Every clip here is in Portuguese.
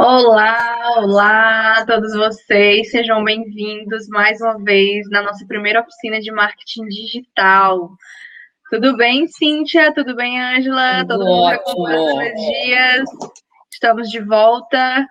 Olá, olá a todos vocês, sejam bem-vindos mais uma vez na nossa primeira oficina de marketing digital. Tudo bem, Cíntia? Tudo bem, Ângela? Tudo Todo mundo recuperando as ótimo. energias? Estamos de volta.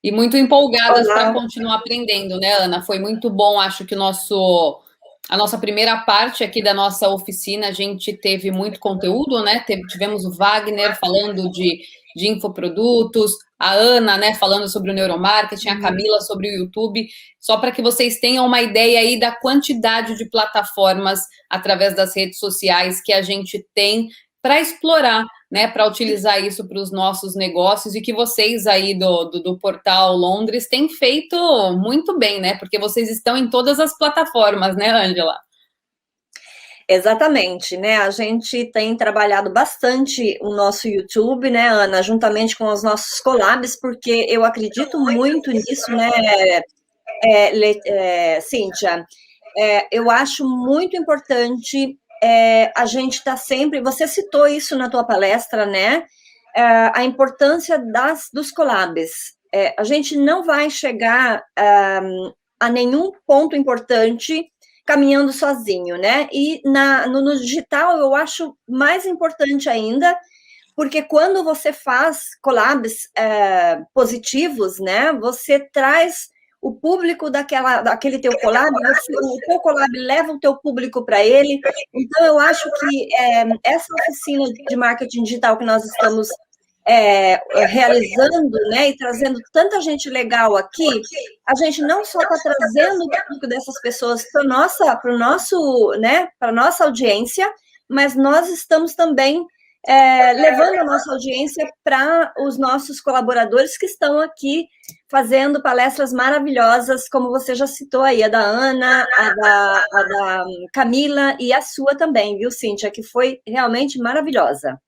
E muito empolgadas para Olá. continuar aprendendo, né, Ana? Foi muito bom, acho que a nossa primeira parte aqui da nossa oficina, a gente teve muito conteúdo, né? Tivemos o Wagner falando de infoprodutos, a Ana, né, falando sobre o neuromarketing, a Camila sobre o YouTube, só para que vocês tenham uma ideia aí da quantidade de plataformas através das redes sociais que a gente tem para explorar, né, para utilizar isso para os nossos negócios e que vocês aí do Portal Londres têm feito muito bem, né? Porque vocês estão em todas as plataformas, né, Ângela? Exatamente, né? A gente tem trabalhado bastante o nosso YouTube, né, Ana, juntamente com os nossos collabs, porque eu acredito muito nisso, né, Cíntia? Eu acho muito importante a gente estar sempre. Você citou isso na tua palestra, né? A importância dos collabs. A gente não vai chegar a nenhum ponto importante caminhando sozinho, né? E no digital eu acho mais importante ainda, porque quando você faz collabs positivos, né? Você traz o público daquele teu collab, o teu collab leva o teu público para ele. Então, eu acho que essa oficina de marketing digital que nós estamos realizando, né, e trazendo tanta gente legal aqui, a gente não só está trazendo o público dessas pessoas para a nossa audiência, mas nós estamos também levando a nossa audiência para os nossos colaboradores que estão aqui fazendo palestras maravilhosas, como você já citou aí, a da Ana, a da Camila e a sua também, viu, Cíntia, que foi realmente maravilhosa.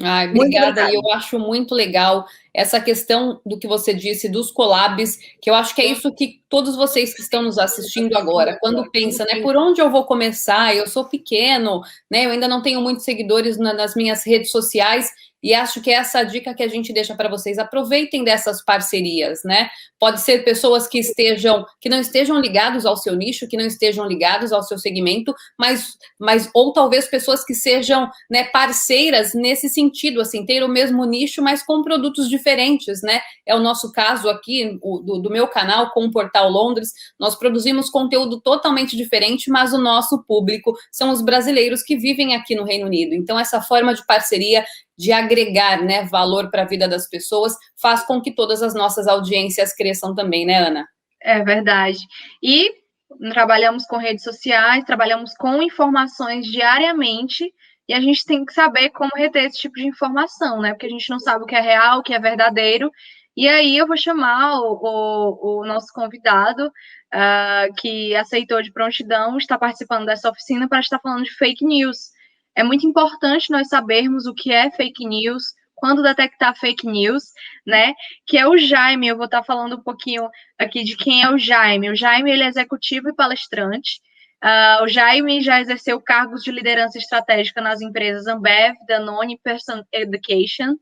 Ai, obrigada. E eu acho muito legal essa questão do que você disse dos collabs, que eu acho que é isso que todos vocês que estão nos assistindo agora, quando pensa, né, por onde eu vou começar? Eu sou pequeno, né? Eu ainda não tenho muitos seguidores nas minhas redes sociais. E acho que é essa a dica que a gente deixa para vocês. Aproveitem dessas parcerias, né? Pode ser pessoas que não estejam ligados ao seu nicho, que não estejam ligados ao seu segmento, mas ou talvez pessoas que sejam, né, parceiras nesse sentido, assim, ter o mesmo nicho, mas com produtos diferentes, né? É o nosso caso aqui do meu canal com o Portal Londres. Nós produzimos conteúdo totalmente diferente, mas o nosso público são os brasileiros que vivem aqui no Reino Unido. Então, essa forma de parceria, de agregar, né, valor para a vida das pessoas, faz com que todas as nossas audiências cresçam também, né, Ana? É verdade. E trabalhamos com redes sociais, trabalhamos com informações diariamente, e a gente tem que saber como reter esse tipo de informação, né? Porque a gente não sabe o que é real, o que é verdadeiro. E aí eu vou chamar o nosso convidado, que aceitou de prontidão, está participando dessa oficina para estar falando de fake news. É muito importante nós sabermos o que é fake news, quando detectar fake news, né? Que é o Jaime. Eu vou estar falando um pouquinho aqui de quem é o Jaime. O Jaime, ele é executivo e palestrante. O Jaime já exerceu cargos de liderança estratégica nas empresas Ambev, Danone e Person Education.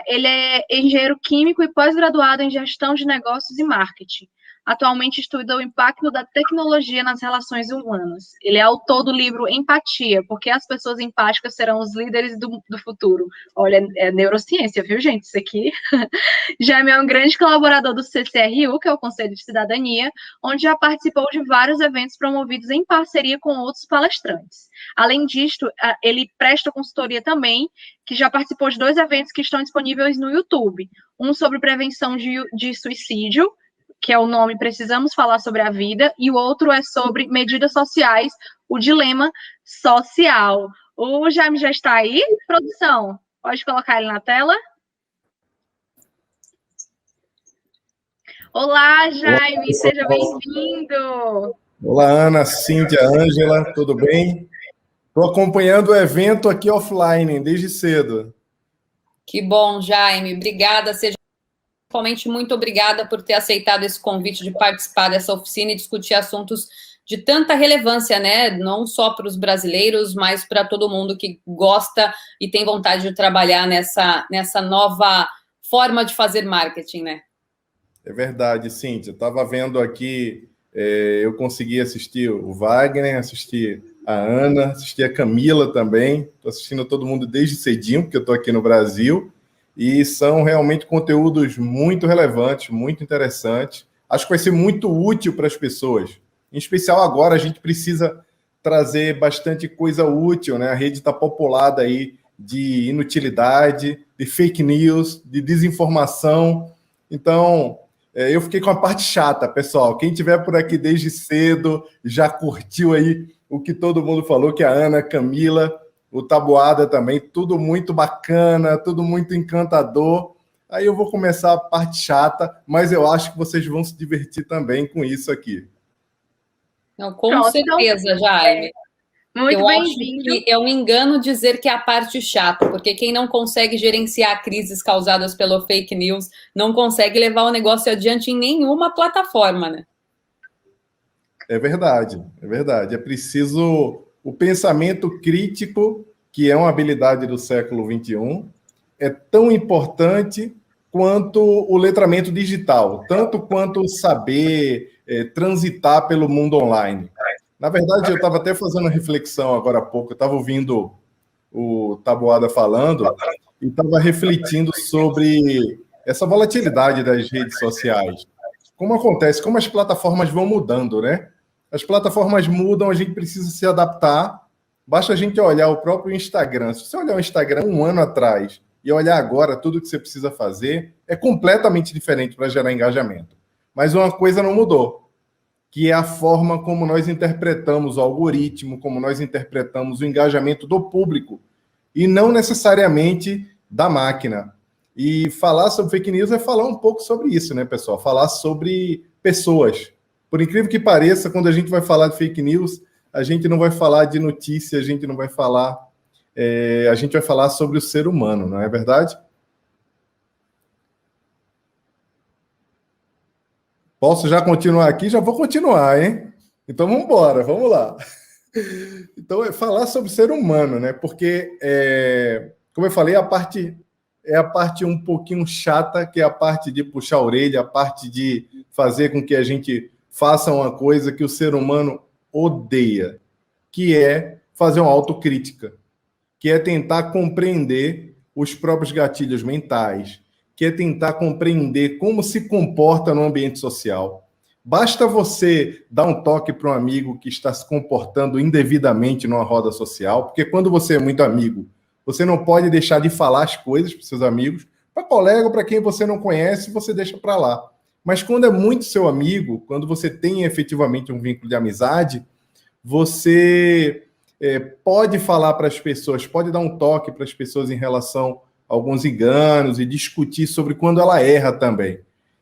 Ele é engenheiro químico e pós-graduado em gestão de negócios e marketing. Atualmente estuda o impacto da tecnologia nas relações humanas. Ele é autor do livro Empatia, porque as pessoas empáticas serão os líderes do futuro. Olha, é neurociência, viu, gente? Isso aqui. Jaime é um grande colaborador do CCRU, que é o Conselho de Cidadania, onde já participou de vários eventos promovidos em parceria com outros palestrantes. Além disso, ele presta consultoria também, que já participou de 2 eventos que estão disponíveis no YouTube. Um sobre prevenção de suicídio, que é o nome Precisamos Falar sobre a Vida, e o outro é sobre medidas sociais, o dilema social. O Jaime já está aí, produção? Pode colocar ele na tela? Olá, Jaime, Olá, seja bem-vindo. Olá, Ana, Cíntia, Ângela, tudo bem? Estou acompanhando o evento aqui offline, desde cedo. Que bom, Jaime. Obrigada. Seja principalmente muito obrigada por ter aceitado esse convite de participar dessa oficina e discutir assuntos de tanta relevância, né? Não só para os brasileiros, mas para todo mundo que gosta e tem vontade de trabalhar nessa nova forma de fazer marketing, né? É verdade, Cíntia. Eu estava vendo aqui, eu consegui assistir o Wagner, assistir a Ana, assistir a Camila também. Estou assistindo todo mundo desde cedinho, porque eu estou aqui no Brasil. E são realmente conteúdos muito relevantes, muito interessantes. Acho que vai ser muito útil para as pessoas. Em especial agora, a gente precisa trazer bastante coisa útil, né? A rede está populada aí de inutilidade, de fake news, de desinformação. Então, eu fiquei com a parte chata, pessoal. Quem estiver por aqui desde cedo, já curtiu aí o que todo mundo falou, que a Ana, a Camila, o Taboada também, tudo muito bacana, tudo muito encantador. Aí eu vou começar a parte chata, mas eu acho que vocês vão se divertir também com isso aqui. Não, com certeza, Jaime. Muito bem-vindo. Eu acho que é um engano dizer que é a parte chata, porque quem não consegue gerenciar crises causadas pelo fake news não consegue levar o negócio adiante em nenhuma plataforma, né? É verdade, é verdade. É preciso o pensamento crítico, que é uma habilidade do século XXI, é tão importante quanto o letramento digital, tanto quanto saber transitar pelo mundo online. Na verdade, eu estava até fazendo uma reflexão agora há pouco, eu estava ouvindo o Taboada falando e estava refletindo sobre essa volatilidade das redes sociais. Como acontece, como as plataformas vão mudando, né? As plataformas mudam, a gente precisa se adaptar. Basta a gente olhar o próprio Instagram. Se você olhar o Instagram um ano atrás e olhar agora tudo que você precisa fazer, é completamente diferente para gerar engajamento. Mas uma coisa não mudou, que é a forma como nós interpretamos o algoritmo, como nós interpretamos o engajamento do público, e não necessariamente da máquina. E falar sobre fake news é falar um pouco sobre isso, né, pessoal? Falar sobre pessoas. Por incrível que pareça, quando a gente vai falar de fake news, a gente não vai falar de notícia, a gente não vai falar... a gente vai falar sobre o ser humano, não é verdade? Posso já continuar aqui? Já vou continuar, hein? Então, vamos embora, vamos lá. Então, falar sobre o ser humano, né? Porque, como eu falei, a parte um pouquinho chata, que é a parte de puxar a orelha, a parte de fazer com que a gente faça uma coisa que o ser humano odeia, que é fazer uma autocrítica, que é tentar compreender os próprios gatilhos mentais, que é tentar compreender como se comporta no ambiente social. Basta você dar um toque para um amigo que está se comportando indevidamente numa roda social, porque quando você é muito amigo, você não pode deixar de falar as coisas para seus amigos, para colega ou para quem você não conhece, você deixa para lá. Mas quando é muito seu amigo, quando você tem efetivamente um vínculo de amizade, você pode falar para as pessoas, pode dar um toque para as pessoas em relação a alguns enganos e discutir sobre quando ela erra também.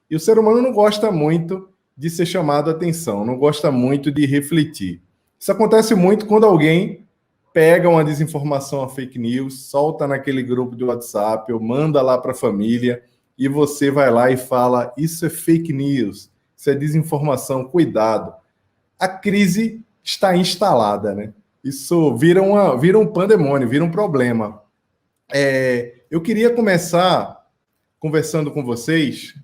E o ser humano não gosta muito de ser chamado a atenção, não gosta muito de refletir. Isso acontece muito quando alguém pega uma desinformação, uma fake news, solta naquele grupo de WhatsApp ou manda lá para a família e você vai lá e fala, isso é fake news, isso é desinformação, cuidado. A crise está instalada, né? Isso vira um pandemônio, vira um problema. Eu queria começar conversando com vocês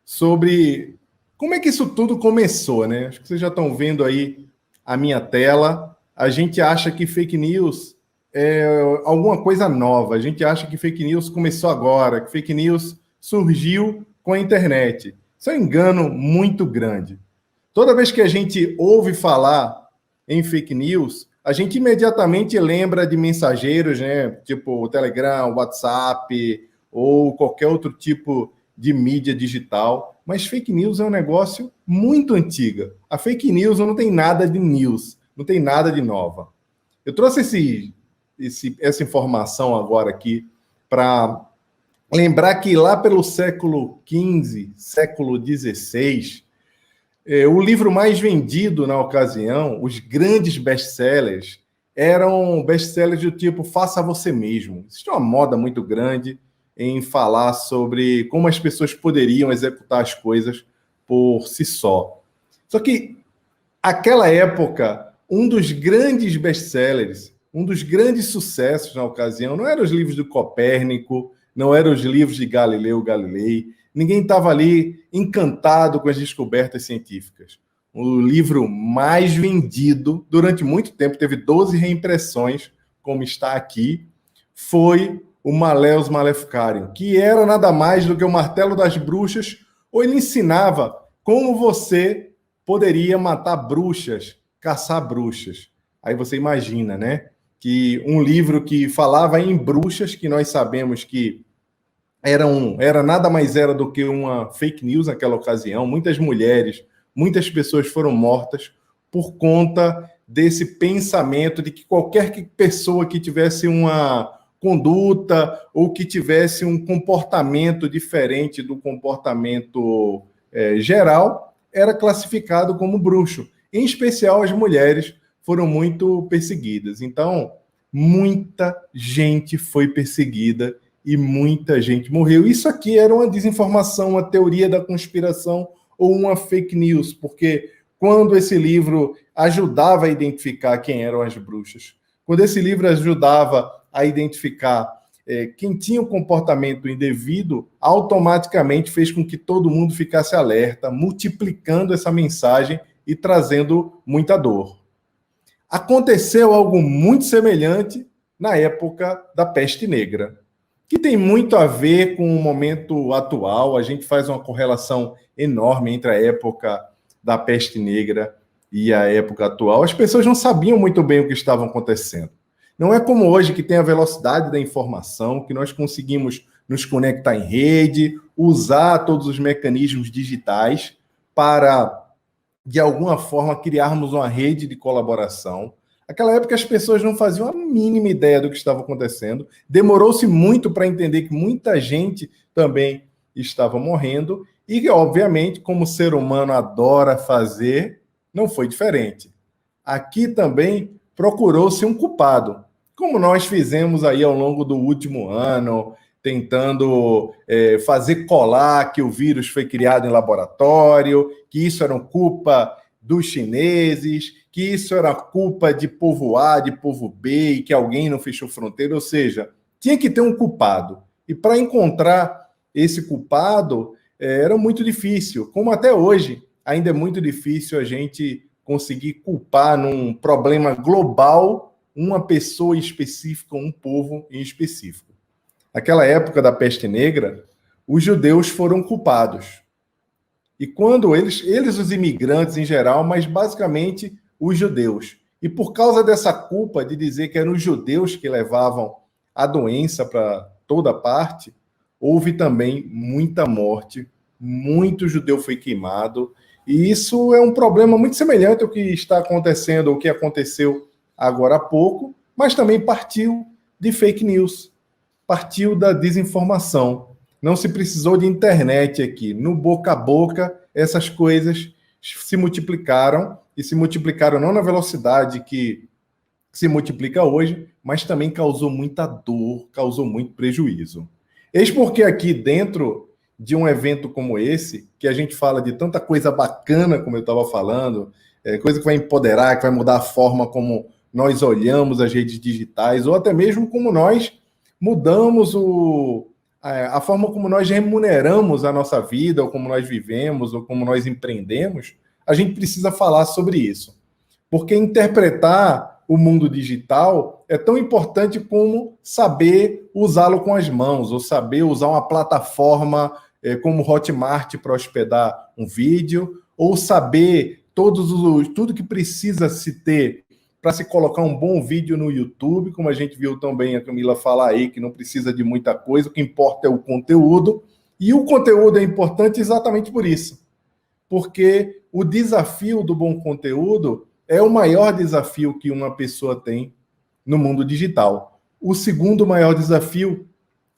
sobre como é que isso tudo começou, né? Acho que vocês já estão vendo aí a minha tela. A gente acha que fake news é alguma coisa nova. A gente acha que fake news começou agora, que fake news surgiu com a internet. Isso é um engano muito grande. Toda vez que a gente ouve falar em fake news, a gente imediatamente lembra de mensageiros, né? Tipo o Telegram, o WhatsApp ou qualquer outro tipo de mídia digital. Mas fake news é um negócio muito antigo. A fake news não tem nada de news, não tem nada de nova. Eu trouxe essa informação agora aqui para lembrar que lá pelo século XV, século XVI, o livro mais vendido na ocasião, os grandes best-sellers, eram best-sellers do tipo faça você mesmo. Isso é uma moda muito grande em falar sobre como as pessoas poderiam executar as coisas por si só. Só que, naquela época, um dos grandes best-sellers, um dos grandes sucessos na ocasião, não eram os livros do Copérnico, não eram os livros de Galileu Galilei, ninguém estava ali encantado com as descobertas científicas. O livro mais vendido durante muito tempo, teve 12 reimpressões, como está aqui, foi o Malleus Maleficarium, que era nada mais do que o martelo das bruxas, ou ele ensinava como você poderia matar bruxas, caçar bruxas. Aí você imagina, né? Que um livro que falava em bruxas, que nós sabemos que era nada mais era do que uma fake news naquela ocasião. Muitas mulheres, muitas pessoas foram mortas por conta desse pensamento de que qualquer pessoa que tivesse uma conduta ou que tivesse um comportamento diferente do comportamento geral era classificado como bruxo. Em especial, as mulheres foram muito perseguidas. Então, muita gente foi perseguida e muita gente morreu. Isso aqui era uma desinformação, uma teoria da conspiração ou uma fake news, porque quando esse livro ajudava a identificar quem eram as bruxas, quando esse livro ajudava a identificar quem tinha um comportamento indevido, automaticamente fez com que todo mundo ficasse alerta, multiplicando essa mensagem e trazendo muita dor. Aconteceu algo muito semelhante na época da peste negra, que tem muito a ver com o momento atual. A gente faz uma correlação enorme entre a época da peste negra e a época atual. As pessoas não sabiam muito bem o que estava acontecendo. Não é como hoje, que tem a velocidade da informação, que nós conseguimos nos conectar em rede, usar todos os mecanismos digitais para, de alguma forma, criarmos uma rede de colaboração. Naquela época, as pessoas não faziam a mínima ideia do que estava acontecendo. Demorou-se muito para entender que muita gente também estava morrendo. E, obviamente, como o ser humano adora fazer, não foi diferente. Aqui também procurou-se um culpado, como nós fizemos aí ao longo do último ano, tentando fazer colar que o vírus foi criado em laboratório, que isso era culpa dos chineses, que isso era culpa de povo A, de povo B, e que alguém não fechou fronteira. Ou seja, tinha que ter um culpado. E para encontrar esse culpado, era muito difícil. Como até hoje, ainda é muito difícil a gente conseguir culpar num problema global uma pessoa específica, um povo em específico. Naquela época da peste negra, os judeus foram culpados. E quando eles os imigrantes em geral, mas basicamente os judeus. E por causa dessa culpa de dizer que eram os judeus que levavam a doença para toda parte, houve também muita morte, muito judeu foi queimado, e isso é um problema muito semelhante ao que está acontecendo, ao que aconteceu agora há pouco, mas também partiu de fake news, partiu da desinformação. Não se precisou de internet aqui. No boca a boca, essas coisas se multiplicaram, e se multiplicaram não na velocidade que se multiplica hoje, mas também causou muita dor, causou muito prejuízo. Eis porque aqui dentro de um evento como esse, que a gente fala de tanta coisa bacana, como eu estava falando, coisa que vai empoderar, que vai mudar a forma como nós olhamos as redes digitais, ou até mesmo como nós mudamos a forma como nós remuneramos a nossa vida, ou como nós vivemos, ou como nós empreendemos, a gente precisa falar sobre isso. Porque interpretar o mundo digital é tão importante como saber usá-lo com as mãos, ou saber usar uma plataforma como Hotmart para hospedar um vídeo, ou saber tudo que precisa se ter para se colocar um bom vídeo no YouTube, como a gente viu também a Camila falar aí, que não precisa de muita coisa, o que importa é o conteúdo, e o conteúdo é importante exatamente por isso, porque o desafio do bom conteúdo é o maior desafio que uma pessoa tem no mundo digital. O segundo maior desafio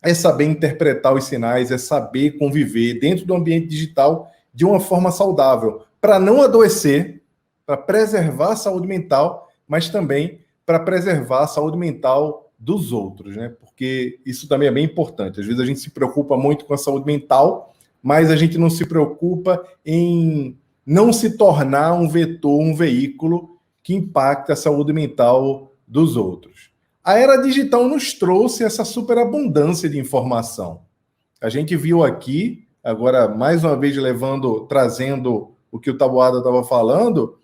é saber interpretar os sinais, é saber conviver dentro do ambiente digital de uma forma saudável, para não adoecer, para preservar a saúde mental, mas também para preservar a saúde mental dos outros, né? Porque isso também é bem importante. Às vezes a gente se preocupa muito com a saúde mental, mas a gente não se preocupa em não se tornar um vetor, um veículo que impacte a saúde mental dos outros. A era digital nos trouxe essa superabundância de informação. A gente viu aqui, agora mais uma vez trazendo o que o Taboada estava falando,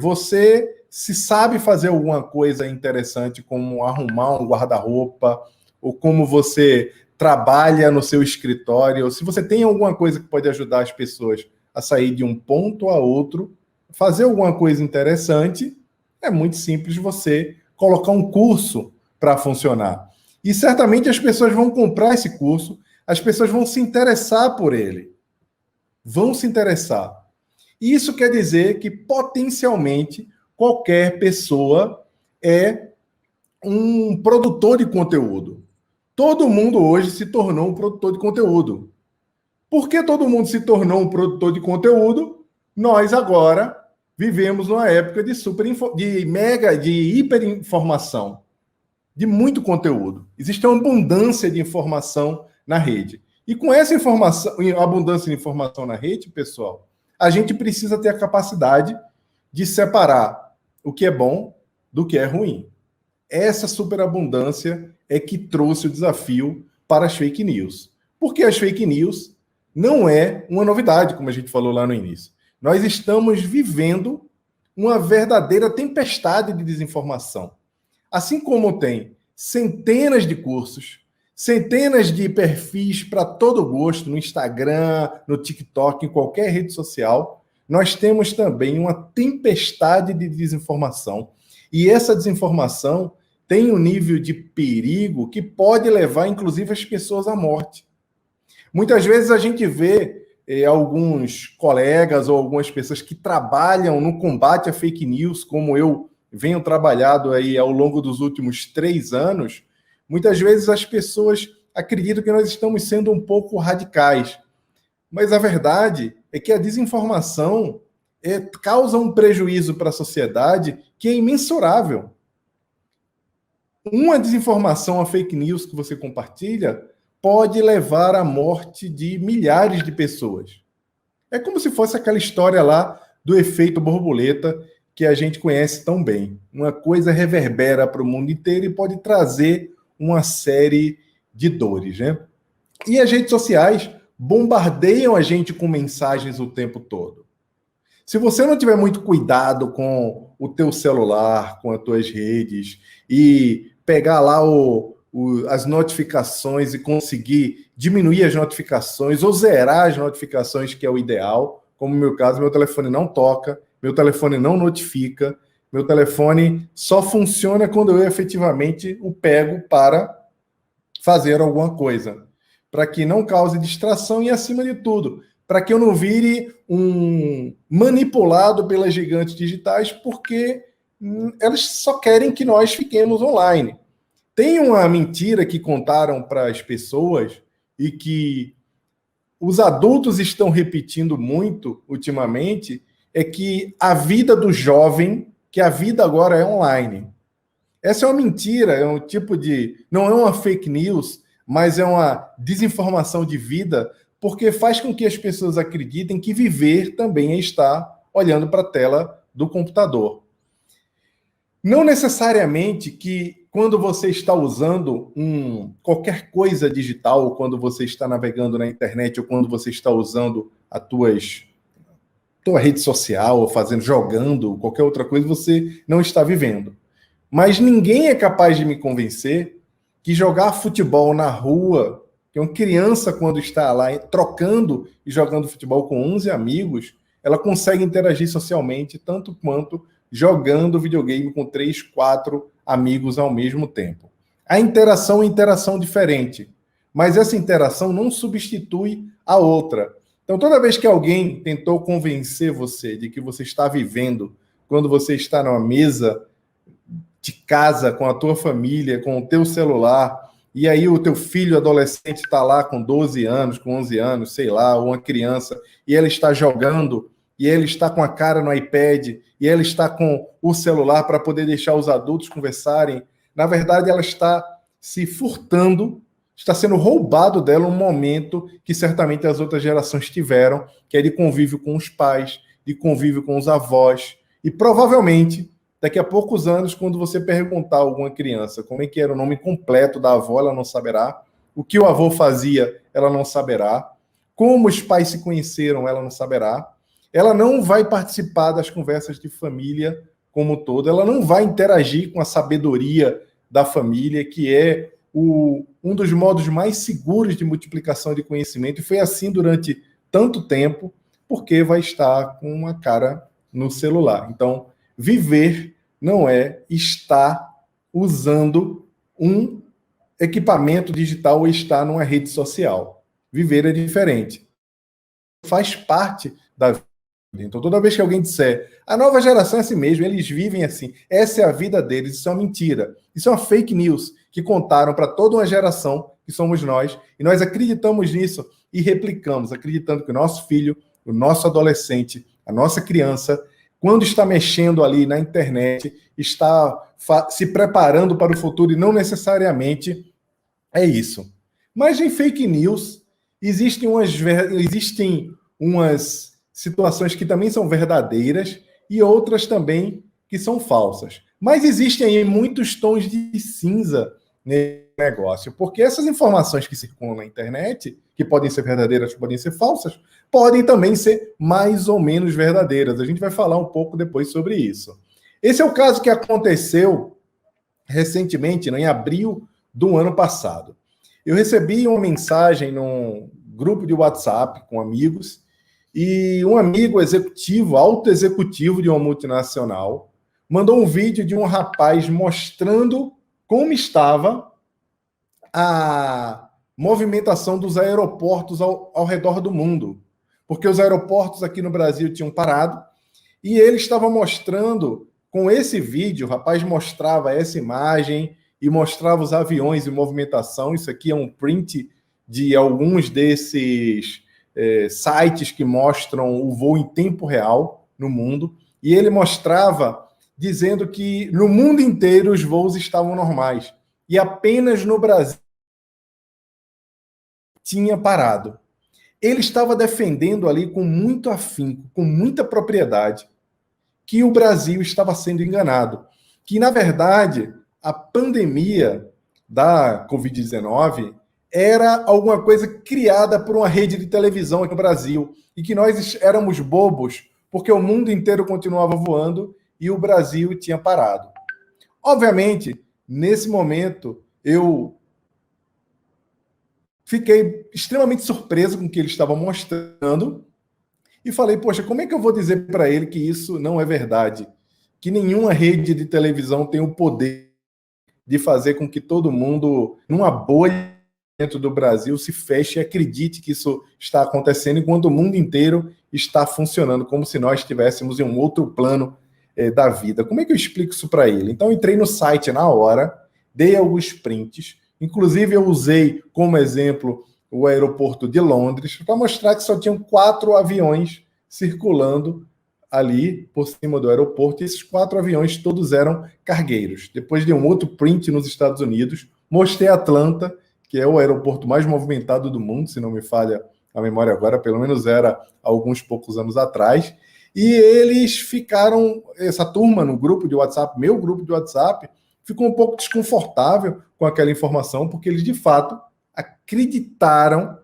você se sabe fazer alguma coisa interessante, como arrumar um guarda-roupa, ou como você trabalha no seu escritório, ou se você tem alguma coisa que pode ajudar as pessoas a sair de um ponto a outro, fazer alguma coisa interessante, é muito simples você colocar um curso para funcionar. E certamente as pessoas vão comprar esse curso, as pessoas vão se interessar por ele. Vão se interessar. Isso quer dizer que, potencialmente, qualquer pessoa é um produtor de conteúdo. Todo mundo hoje se tornou um produtor de conteúdo. Por que todo mundo se tornou um produtor de conteúdo? Nós agora vivemos numa época de hiperinformação, de muito conteúdo. Existe uma abundância de informação na rede. E com essa abundância de informação na rede, pessoal, a gente precisa ter a capacidade de separar o que é bom do que é ruim. Essa superabundância é que trouxe o desafio para as fake news. Porque as fake news não é uma novidade, como a gente falou lá no início. Nós estamos vivendo uma verdadeira tempestade de desinformação. Assim como tem centenas de cursos, centenas de perfis para todo gosto, no Instagram, no TikTok, em qualquer rede social, nós temos também uma tempestade de desinformação. E essa desinformação tem um nível de perigo que pode levar, inclusive, as pessoas à morte. Muitas vezes a gente vê alguns colegas ou algumas pessoas que trabalham no combate a fake news, como eu venho trabalhado aí ao longo dos últimos 3 anos. Muitas vezes as pessoas acreditam que nós estamos sendo um pouco radicais. Mas a verdade é que a desinformação causa um prejuízo para a sociedade que é imensurável. Uma desinformação, a fake news que você compartilha, pode levar à morte de milhares de pessoas. É como se fosse aquela história lá do efeito borboleta que a gente conhece tão bem. Uma coisa reverbera para o mundo inteiro e pode trazer uma série de dores, né? E as redes sociais bombardeiam a gente com mensagens o tempo todo. Se você não tiver muito cuidado com o teu celular, com as tuas redes, e pegar lá as notificações e conseguir diminuir as notificações ou zerar as notificações, que é o ideal, como no meu caso, meu telefone não toca, meu telefone não notifica, meu telefone só funciona quando eu efetivamente o pego para fazer alguma coisa, para que não cause distração e, acima de tudo, para que eu não vire um manipulado pelas gigantes digitais, porque elas só querem que nós fiquemos online. Tem uma mentira que contaram para as pessoas e que os adultos estão repetindo muito ultimamente, é que a vida do jovem, que a vida agora é online. Essa é uma mentira, é um tipo de... Não é uma fake news, mas é uma desinformação de vida, porque faz com que as pessoas acreditem que viver também é estar olhando para a tela do computador. Não necessariamente que quando você está usando qualquer coisa digital, quando você está navegando na internet, ou quando você está usando a tua rede social, ou jogando, qualquer outra coisa, você não está vivendo. Mas ninguém é capaz de me convencer que jogar futebol na rua, que uma criança, quando está lá trocando e jogando futebol com 11 amigos, ela consegue interagir socialmente tanto quanto jogando videogame com 3, 4 amigos ao mesmo tempo. A interação é interação diferente, mas essa interação não substitui a outra. Então, toda vez que alguém tentou convencer você de que você está vivendo, quando você está numa mesa de casa com a tua família, com o teu celular, e aí o teu filho adolescente está lá com 12 anos, com 11 anos, sei lá, ou uma criança, e ela está jogando, e ele está com a cara no iPad, e ela está com o celular para poder deixar os adultos conversarem. Na verdade, ela está se furtando, está sendo roubado dela um momento que certamente as outras gerações tiveram, que é de convívio com os pais, de convívio com os avós, e provavelmente Daqui a poucos anos, quando você perguntar a alguma criança como é que era o nome completo da avó, ela não saberá. O que o avô fazia, ela não saberá. Como os pais se conheceram, ela não saberá. Ela não vai participar das conversas de família como um todo. Ela não vai interagir com a sabedoria da família, que é um dos modos mais seguros de multiplicação de conhecimento. E foi assim durante tanto tempo, porque vai estar com uma cara no celular. Então, viver não é estar usando um equipamento digital ou estar numa rede social. Viver é diferente. Faz parte da vida. Então, toda vez que alguém disser a nova geração é assim mesmo, eles vivem assim, essa é a vida deles, isso é uma mentira. Isso é uma fake news que contaram para toda uma geração, que somos nós, e nós acreditamos nisso e replicamos, acreditando que o nosso filho, o nosso adolescente, a nossa criança, quando está mexendo ali na internet, está se preparando para o futuro e não necessariamente é isso. Mas em fake news, existem umas situações que também são verdadeiras e outras também que são falsas. Mas existem aí muitos tons de cinza nesse negócio, porque essas informações que circulam na internet, que podem ser verdadeiras, podem ser falsas, podem também ser mais ou menos verdadeiras. A gente vai falar um pouco depois sobre isso. Esse é o caso que aconteceu recentemente, em abril do ano passado. Eu recebi uma mensagem num grupo de WhatsApp com amigos, e um amigo executivo, alto executivo de uma multinacional, mandou um vídeo de um rapaz mostrando como estava a movimentação dos aeroportos ao redor do mundo. Porque os aeroportos aqui no Brasil tinham parado, e ele estava mostrando, com esse vídeo, o rapaz mostrava essa imagem e mostrava os aviões em movimentação. Isso aqui é um print de alguns desses sites que mostram o voo em tempo real no mundo, e ele mostrava dizendo que no mundo inteiro os voos estavam normais, e apenas no Brasil tinha parado. Ele estava defendendo ali com muito afinco, com muita propriedade, que o Brasil estava sendo enganado, que, na verdade, a pandemia da Covid-19 era alguma coisa criada por uma rede de televisão aqui no Brasil, e que nós éramos bobos, porque o mundo inteiro continuava voando e o Brasil tinha parado. Obviamente, nesse momento, eu fiquei extremamente surpreso com o que ele estava mostrando e falei, poxa, como é que eu vou dizer para ele que isso não é verdade? Que nenhuma rede de televisão tem o poder de fazer com que todo mundo, numa bolha dentro do Brasil, se feche e acredite que isso está acontecendo enquanto o mundo inteiro está funcionando, como se nós estivéssemos em um outro plano da vida. Como é que eu explico isso para ele? Então, entrei no site na hora, dei alguns prints, inclusive eu usei como exemplo o aeroporto de Londres, para mostrar que só tinham 4 aviões circulando ali por cima do aeroporto, e esses 4 aviões todos eram cargueiros. Depois de um outro print nos Estados Unidos, mostrei Atlanta, que é o aeroporto mais movimentado do mundo, se não me falha a memória agora, pelo menos era há alguns poucos anos atrás, e eles ficaram, essa turma no grupo de WhatsApp, meu grupo de WhatsApp, ficou um pouco desconfortável com aquela informação, porque eles, de fato, acreditaram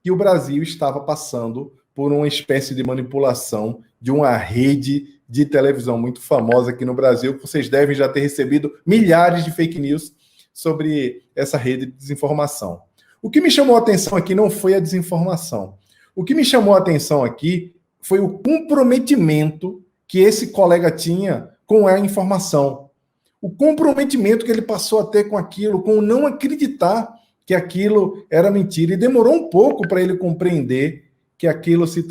que o Brasil estava passando por uma espécie de manipulação de uma rede de televisão muito famosa aqui no Brasil, que vocês devem já ter recebido milhares de fake news sobre essa rede de desinformação. O que me chamou a atenção aqui não foi a desinformação. O que me chamou a atenção aqui foi o comprometimento que esse colega tinha com a informação. O comprometimento que ele passou a ter com aquilo, com não acreditar que aquilo era mentira. E demorou um pouco para ele compreender que aquilo se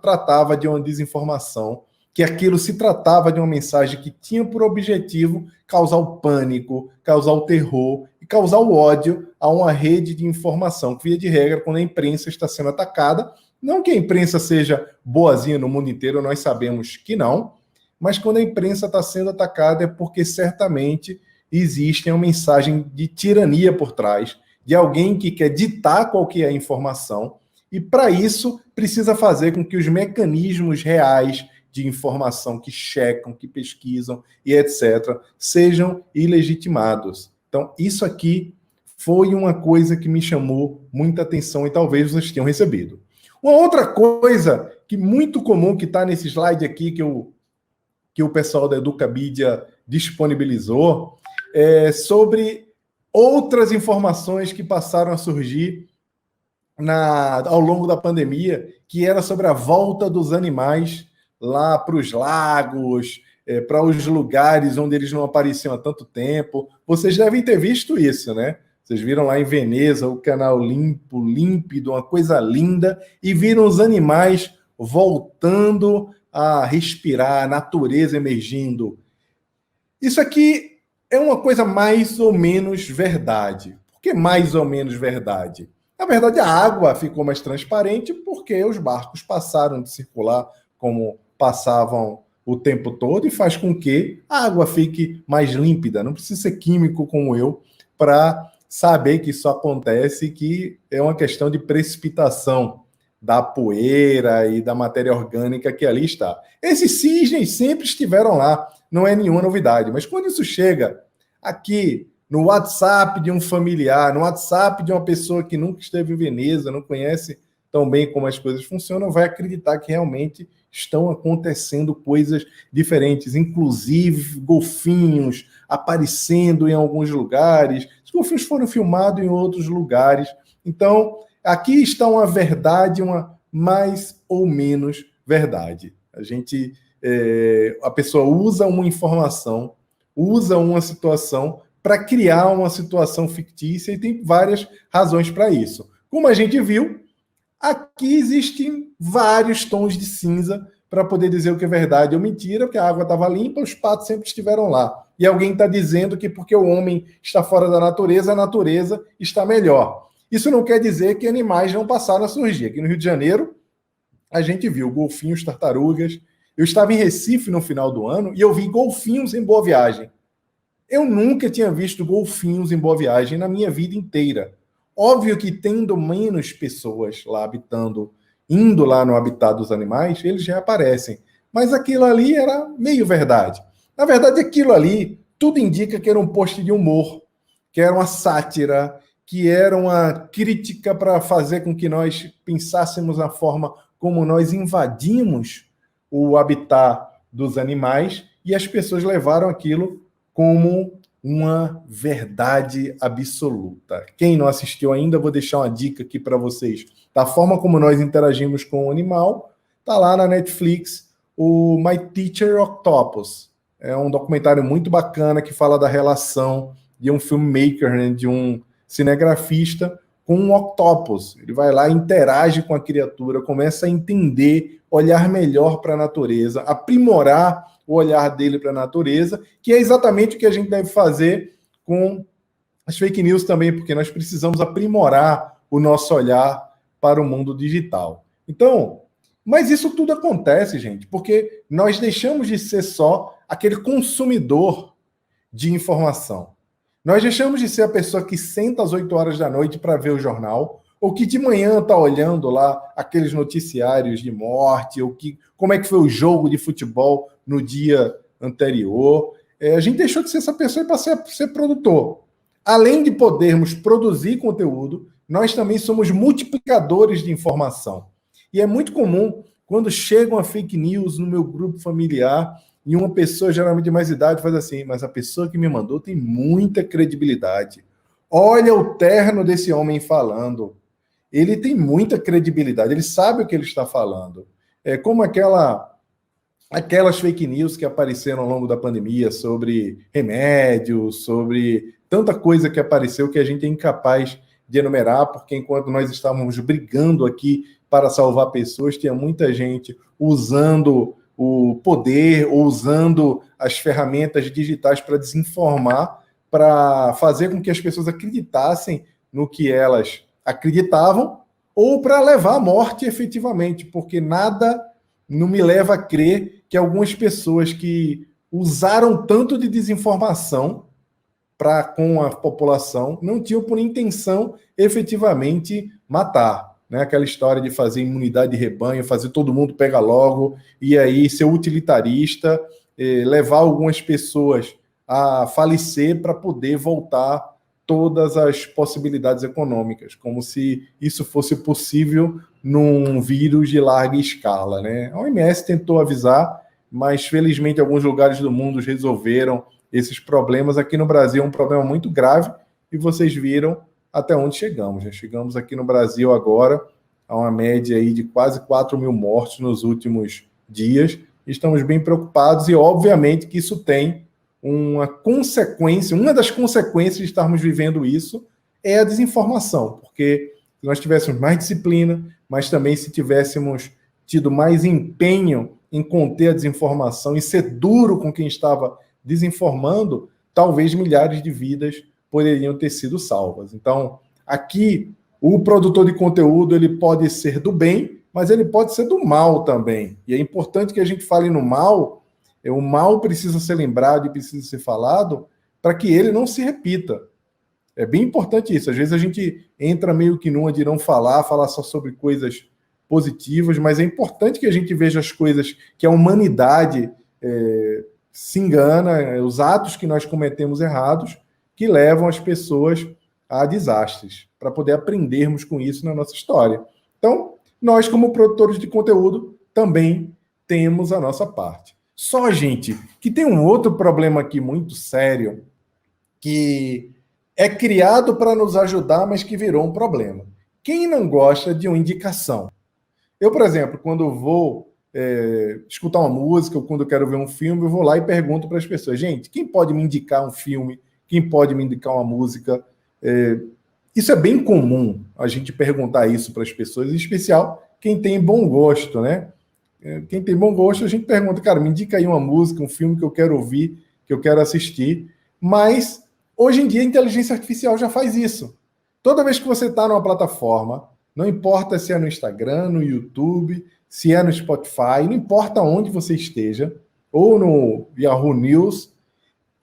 tratava de uma desinformação, que aquilo se tratava de uma mensagem que tinha por objetivo causar o pânico, causar o terror e causar o ódio a uma rede de informação, que, via de regra, quando a imprensa está sendo atacada, não que a imprensa seja boazinha no mundo inteiro, nós sabemos que não, mas quando a imprensa está sendo atacada é porque certamente existe uma mensagem de tirania por trás, de alguém que quer ditar qual que é a informação, e para isso precisa fazer com que os mecanismos reais de informação que checam, que pesquisam e etc., sejam ilegitimados. Então, isso aqui foi uma coisa que me chamou muita atenção e talvez vocês tenham recebido. Uma outra coisa que muito comum, que está nesse slide aqui que o pessoal da Educamedia disponibilizou, é sobre outras informações que passaram a surgir ao longo da pandemia, que era sobre a volta dos animais lá para os lagos, para os lugares onde eles não apareciam há tanto tempo. Vocês devem ter visto isso, né? Vocês viram lá em Veneza o canal limpo, límpido, uma coisa linda, e viram os animais voltando a respirar, a natureza emergindo. Isso aqui é uma coisa mais ou menos verdade. Por que mais ou menos verdade? Na verdade, a água ficou mais transparente porque os barcos passaram de circular como passavam o tempo todo e faz com que a água fique mais límpida. Não precisa ser químico como eu para saber que isso acontece, que é uma questão de precipitação da poeira e da matéria orgânica que ali está. Esses cisnes sempre estiveram lá, não é nenhuma novidade, mas quando isso chega aqui no WhatsApp de um familiar, no WhatsApp de uma pessoa que nunca esteve em Veneza, não conhece tão bem como as coisas funcionam, vai acreditar que realmente estão acontecendo coisas diferentes, inclusive golfinhos aparecendo em alguns lugares. Os golfinhos foram filmados em outros lugares. Então, aqui está uma verdade, uma mais ou menos verdade. A pessoa usa uma informação, usa uma situação para criar uma situação fictícia e tem várias razões para isso. Como a gente viu, aqui existem vários tons de cinza para poder dizer o que é verdade ou mentira, porque a água estava limpa, os patos sempre estiveram lá. E alguém está dizendo que porque o homem está fora da natureza, a natureza está melhor. Isso não quer dizer que animais não passaram a surgir. Aqui no Rio de Janeiro, a gente viu golfinhos, tartarugas. Eu estava em Recife no final do ano e eu vi golfinhos em Boa Viagem. Eu nunca tinha visto golfinhos em Boa Viagem na minha vida inteira. Óbvio que tendo menos pessoas lá habitando, indo lá no habitat dos animais, eles já aparecem. Mas aquilo ali era meio verdade. Na verdade, aquilo ali, tudo indica que era um post de humor, que era uma sátira, que era uma crítica para fazer com que nós pensássemos na forma como nós invadimos o habitat dos animais e as pessoas levaram aquilo como uma verdade absoluta. Quem não assistiu ainda, vou deixar uma dica aqui para vocês. Da forma como nós interagimos com o animal, está lá na Netflix o My Teacher Octopus. É um documentário muito bacana que fala da relação de um filmmaker, né, de um cinegrafista com um octopus. Ele vai lá, interage com a criatura, começa a entender, olhar melhor para a natureza, aprimorar o olhar dele para a natureza, que é exatamente o que a gente deve fazer com as fake news também, porque nós precisamos aprimorar o nosso olhar para o mundo digital. Então, mas isso tudo acontece, gente, porque nós deixamos de ser só aquele consumidor de informação. Nós deixamos de ser a pessoa que senta às 8 horas da noite para ver o jornal, ou que de manhã está olhando lá aqueles noticiários de morte, ou como é que foi o jogo de futebol no dia anterior. A gente deixou de ser essa pessoa e passou a ser produtor. Além de podermos produzir conteúdo, nós também somos multiplicadores de informação. E é muito comum, quando chega uma fake news no meu grupo familiar, e uma pessoa, geralmente de mais idade, faz assim, mas a pessoa que me mandou tem muita credibilidade. Olha o terno desse homem falando. Ele tem muita credibilidade, ele sabe o que ele está falando. É como aquelas fake news que apareceram ao longo da pandemia sobre remédios, sobre tanta coisa que apareceu que a gente é incapaz de enumerar, porque enquanto nós estávamos brigando aqui para salvar pessoas, tinha muita gente usando o poder, ou usando as ferramentas digitais para desinformar, para fazer com que as pessoas acreditassem no que elas acreditavam, ou para levar à morte efetivamente, porque nada não me leva a crer que algumas pessoas que usaram tanto de desinformação com a população não tinham por intenção efetivamente matar. né? Aquela história de fazer imunidade de rebanho, fazer todo mundo pegar logo, e aí ser utilitarista, levar algumas pessoas a falecer para poder voltar todas as possibilidades econômicas, como se isso fosse possível num vírus de larga escala, né? A OMS tentou avisar, mas felizmente alguns lugares do mundo resolveram esses problemas. Aqui no Brasil é um problema muito grave, e vocês viram até onde chegamos. Já chegamos aqui no Brasil agora a uma média aí de quase 4 mil mortos nos últimos dias. Estamos bem preocupados, e obviamente que isso tem uma consequência, uma das consequências de estarmos vivendo isso é a desinformação, porque se nós tivéssemos mais disciplina, mas também se tivéssemos tido mais empenho em conter a desinformação e ser duro com quem estava desinformando, talvez milhares de vidas poderiam ter sido salvas. Então, aqui, o produtor de conteúdo, ele pode ser do bem, mas ele pode ser do mal também. E é importante que a gente fale no mal. O mal precisa ser lembrado e precisa ser falado para que ele não se repita. É bem importante isso. Às vezes a gente entra meio que numa de não falar só sobre coisas positivas, mas é importante que a gente veja as coisas que a humanidade se engana, os atos que nós cometemos errados, que levam as pessoas a desastres, para poder aprendermos com isso na nossa história. Então, nós, como produtores de conteúdo, também temos a nossa parte. Só, gente, que tem um outro problema aqui muito sério, que é criado para nos ajudar, mas que virou um problema. Quem não gosta de uma indicação? Eu, por exemplo, quando vou escutar uma música ou quando quero ver um filme, eu vou lá e pergunto para as pessoas: gente, quem pode me indicar um filme? Quem pode me indicar uma música? Isso é bem comum, a gente perguntar isso para as pessoas, em especial quem tem bom gosto, né? Quem tem bom gosto, a gente pergunta: cara, me indica aí uma música, um filme que eu quero ouvir, que eu quero assistir. Mas, hoje em dia, a inteligência artificial já faz isso. Toda vez que você está numa plataforma, não importa se é no Instagram, no YouTube, se é no Spotify, não importa onde você esteja, ou no Yahoo News,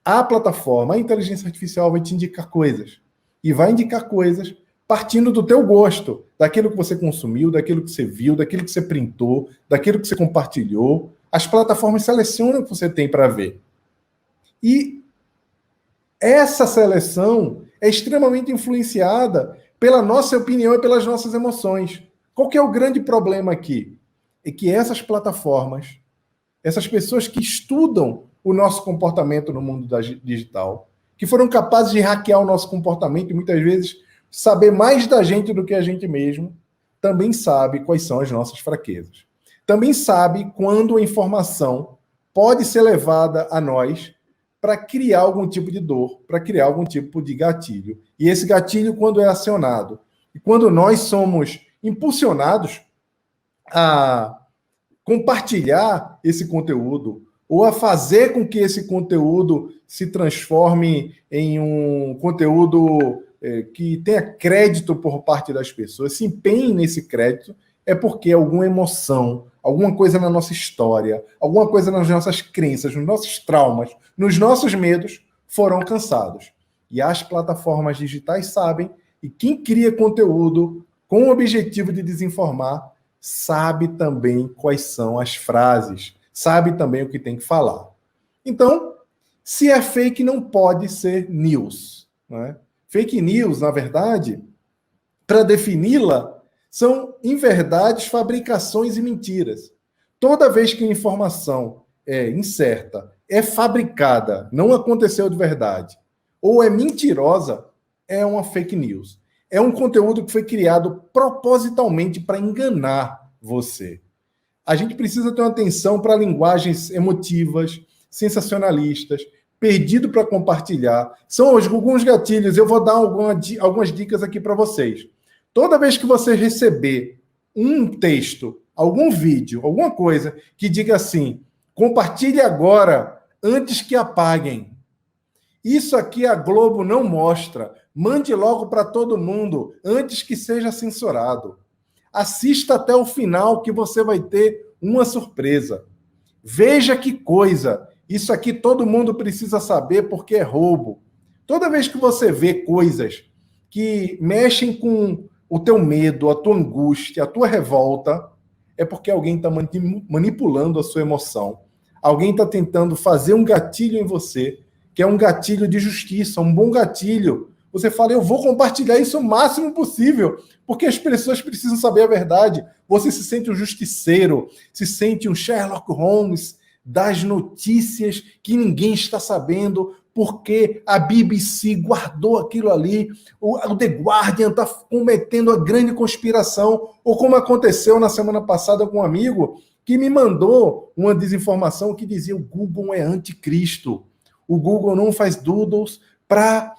a plataforma, a inteligência artificial vai te indicar coisas. E vai indicar coisas partindo do teu gosto, daquilo que você consumiu, daquilo que você viu, daquilo que você printou, daquilo que você compartilhou. As plataformas selecionam o que você tem para ver. E essa seleção é extremamente influenciada pela nossa opinião e pelas nossas emoções. Qual que é o grande problema aqui? É que essas plataformas, essas pessoas que estudam o nosso comportamento no mundo digital, que foram capazes de hackear o nosso comportamento e muitas vezes saber mais da gente do que a gente mesmo, também sabe quais são as nossas fraquezas. Também sabe quando a informação pode ser levada a nós para criar algum tipo de dor, para criar algum tipo de gatilho. E esse gatilho, quando é acionado, e quando nós somos impulsionados a compartilhar esse conteúdo, ou a fazer com que esse conteúdo se transforme em um conteúdo que tenha crédito por parte das pessoas, se empenhe nesse crédito, é porque alguma emoção, alguma coisa na nossa história, alguma coisa nas nossas crenças, nos nossos traumas, nos nossos medos foram alcançados. E as plataformas digitais sabem, e quem cria conteúdo com o objetivo de desinformar, sabe também quais são as frases, sabe também o que tem que falar. Então, se é fake, não pode ser news, né? Fake news, na verdade, para defini-la, são inverdades, fabricações e mentiras. Toda vez que a informação é incerta, é fabricada, não aconteceu de verdade, ou é mentirosa, é uma fake news. É um conteúdo que foi criado propositalmente para enganar você. A gente precisa ter uma atenção para linguagens emotivas, sensacionalistas, perdido para compartilhar. São alguns gatilhos. Eu vou dar algumas dicas aqui para vocês. Toda vez que você receber um texto, algum vídeo, alguma coisa que diga assim: compartilhe agora, antes que apaguem. Isso aqui a Globo não mostra. Mande logo para todo mundo, antes que seja censurado. Assista até o final que você vai ter uma surpresa. Veja que coisa. Isso aqui todo mundo precisa saber porque é roubo. Toda vez que você vê coisas que mexem com o teu medo, a tua angústia, a tua revolta, é porque alguém está manipulando a sua emoção. Alguém está tentando fazer um gatilho em você, que é um gatilho de justiça, um bom gatilho. Você fala, eu vou compartilhar isso o máximo possível, porque as pessoas precisam saber a verdade. Você se sente um justiceiro, se sente um Sherlock Holmes das notícias que ninguém está sabendo, porque a BBC guardou aquilo ali, o The Guardian está cometendo a grande conspiração, ou como aconteceu na semana passada com um amigo que me mandou uma desinformação que dizia o Google é anticristo, o Google não faz doodles para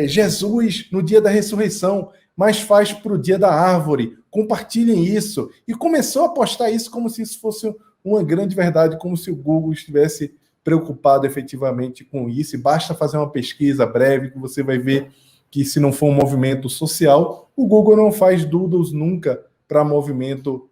Jesus no dia da ressurreição, mas faz para o dia da árvore, compartilhem isso, e começou a postar isso como se isso fosse uma grande verdade, como se o Google estivesse preocupado efetivamente com isso, e basta fazer uma pesquisa breve que você vai ver que se não for um movimento social, o Google não faz doodles nunca para movimento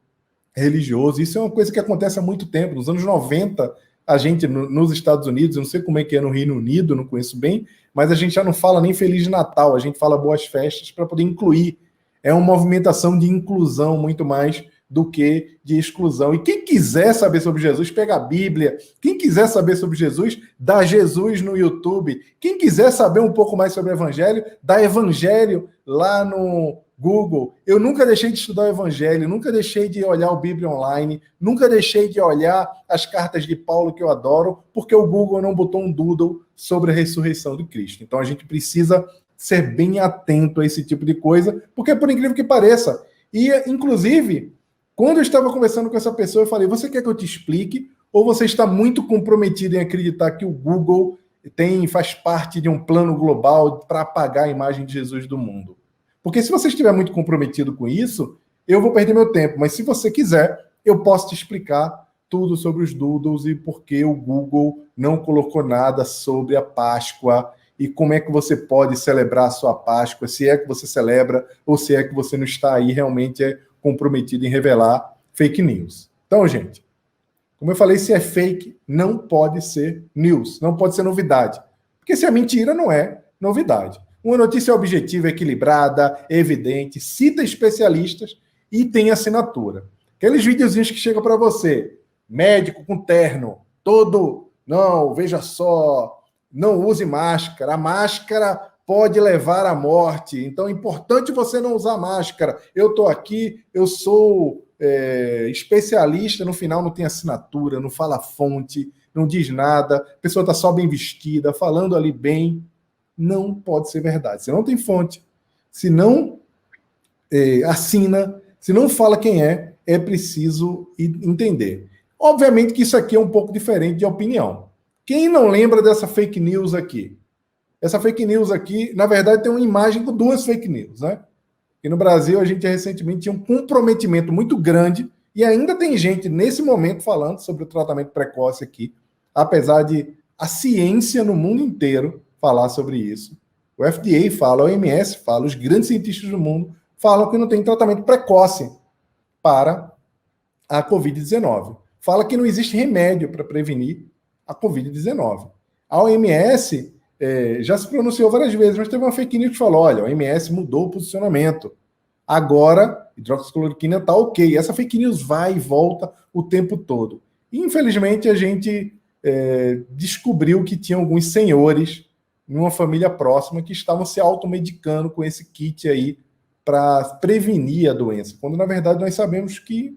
religioso. Isso é uma coisa que acontece há muito tempo. Nos anos 90, a gente, nos Estados Unidos, eu não sei como é que é no Reino Unido, não conheço bem, mas a gente já não fala nem Feliz Natal, a gente fala Boas Festas para poder incluir. É uma movimentação de inclusão muito mais do que de exclusão. E quem quiser saber sobre Jesus, pega a Bíblia. Quem quiser saber sobre Jesus, dá Jesus no YouTube. Quem quiser saber um pouco mais sobre o Evangelho, dá Evangelho lá no Google. Eu nunca deixei de estudar o Evangelho, nunca deixei de olhar o Bíblia Online, nunca deixei de olhar as cartas de Paulo que eu adoro, porque o Google não botou um doodle sobre a ressurreição de Cristo. Então a gente precisa ser bem atento a esse tipo de coisa, porque por incrível que pareça, e inclusive, quando eu estava conversando com essa pessoa, eu falei, você quer que eu te explique? Ou você está muito comprometido em acreditar que o Google faz parte de um plano global para apagar a imagem de Jesus do mundo? Porque se você estiver muito comprometido com isso, eu vou perder meu tempo. Mas se você quiser, eu posso te explicar tudo sobre os doodles e por que o Google não colocou nada sobre a Páscoa e como é que você pode celebrar a sua Páscoa, se é que você celebra ou se é que você não está aí realmente comprometido em revelar fake news. Então, gente, como eu falei, se é fake, não pode ser news, não pode ser novidade. Porque se é mentira, não é novidade. Uma notícia objetiva, equilibrada, evidente, cita especialistas e tem assinatura. Aqueles videozinhos que chegam para você, médico com terno, todo, não, veja só, não use máscara, a máscara pode levar à morte, então é importante você não usar máscara. Eu estou aqui, eu sou especialista, no final não tem assinatura, não fala fonte, não diz nada, a pessoa está só bem vestida, falando ali bem. Não pode ser verdade. Se não tem fonte, se não assina, se não fala quem é preciso entender. Obviamente que isso aqui é um pouco diferente de opinião. Quem não lembra dessa fake news aqui? Essa fake news aqui, na verdade, tem uma imagem com duas fake news, né? E no Brasil, a gente recentemente tinha um comprometimento muito grande e ainda tem gente nesse momento falando sobre o tratamento precoce aqui, apesar de a ciência no mundo inteiro falar sobre isso. O FDA fala, a OMS fala, os grandes cientistas do mundo falam que não tem tratamento precoce para a Covid-19. Fala que não existe remédio para prevenir a Covid-19. A OMS já se pronunciou várias vezes, mas teve uma fake news que falou, olha, a OMS mudou o posicionamento. Agora, hidroxicloroquina está ok. Essa fake news vai e volta o tempo todo. E, infelizmente, a gente descobriu que tinha alguns senhores numa família próxima que estavam se automedicando com esse kit aí para prevenir a doença, quando na verdade nós sabemos que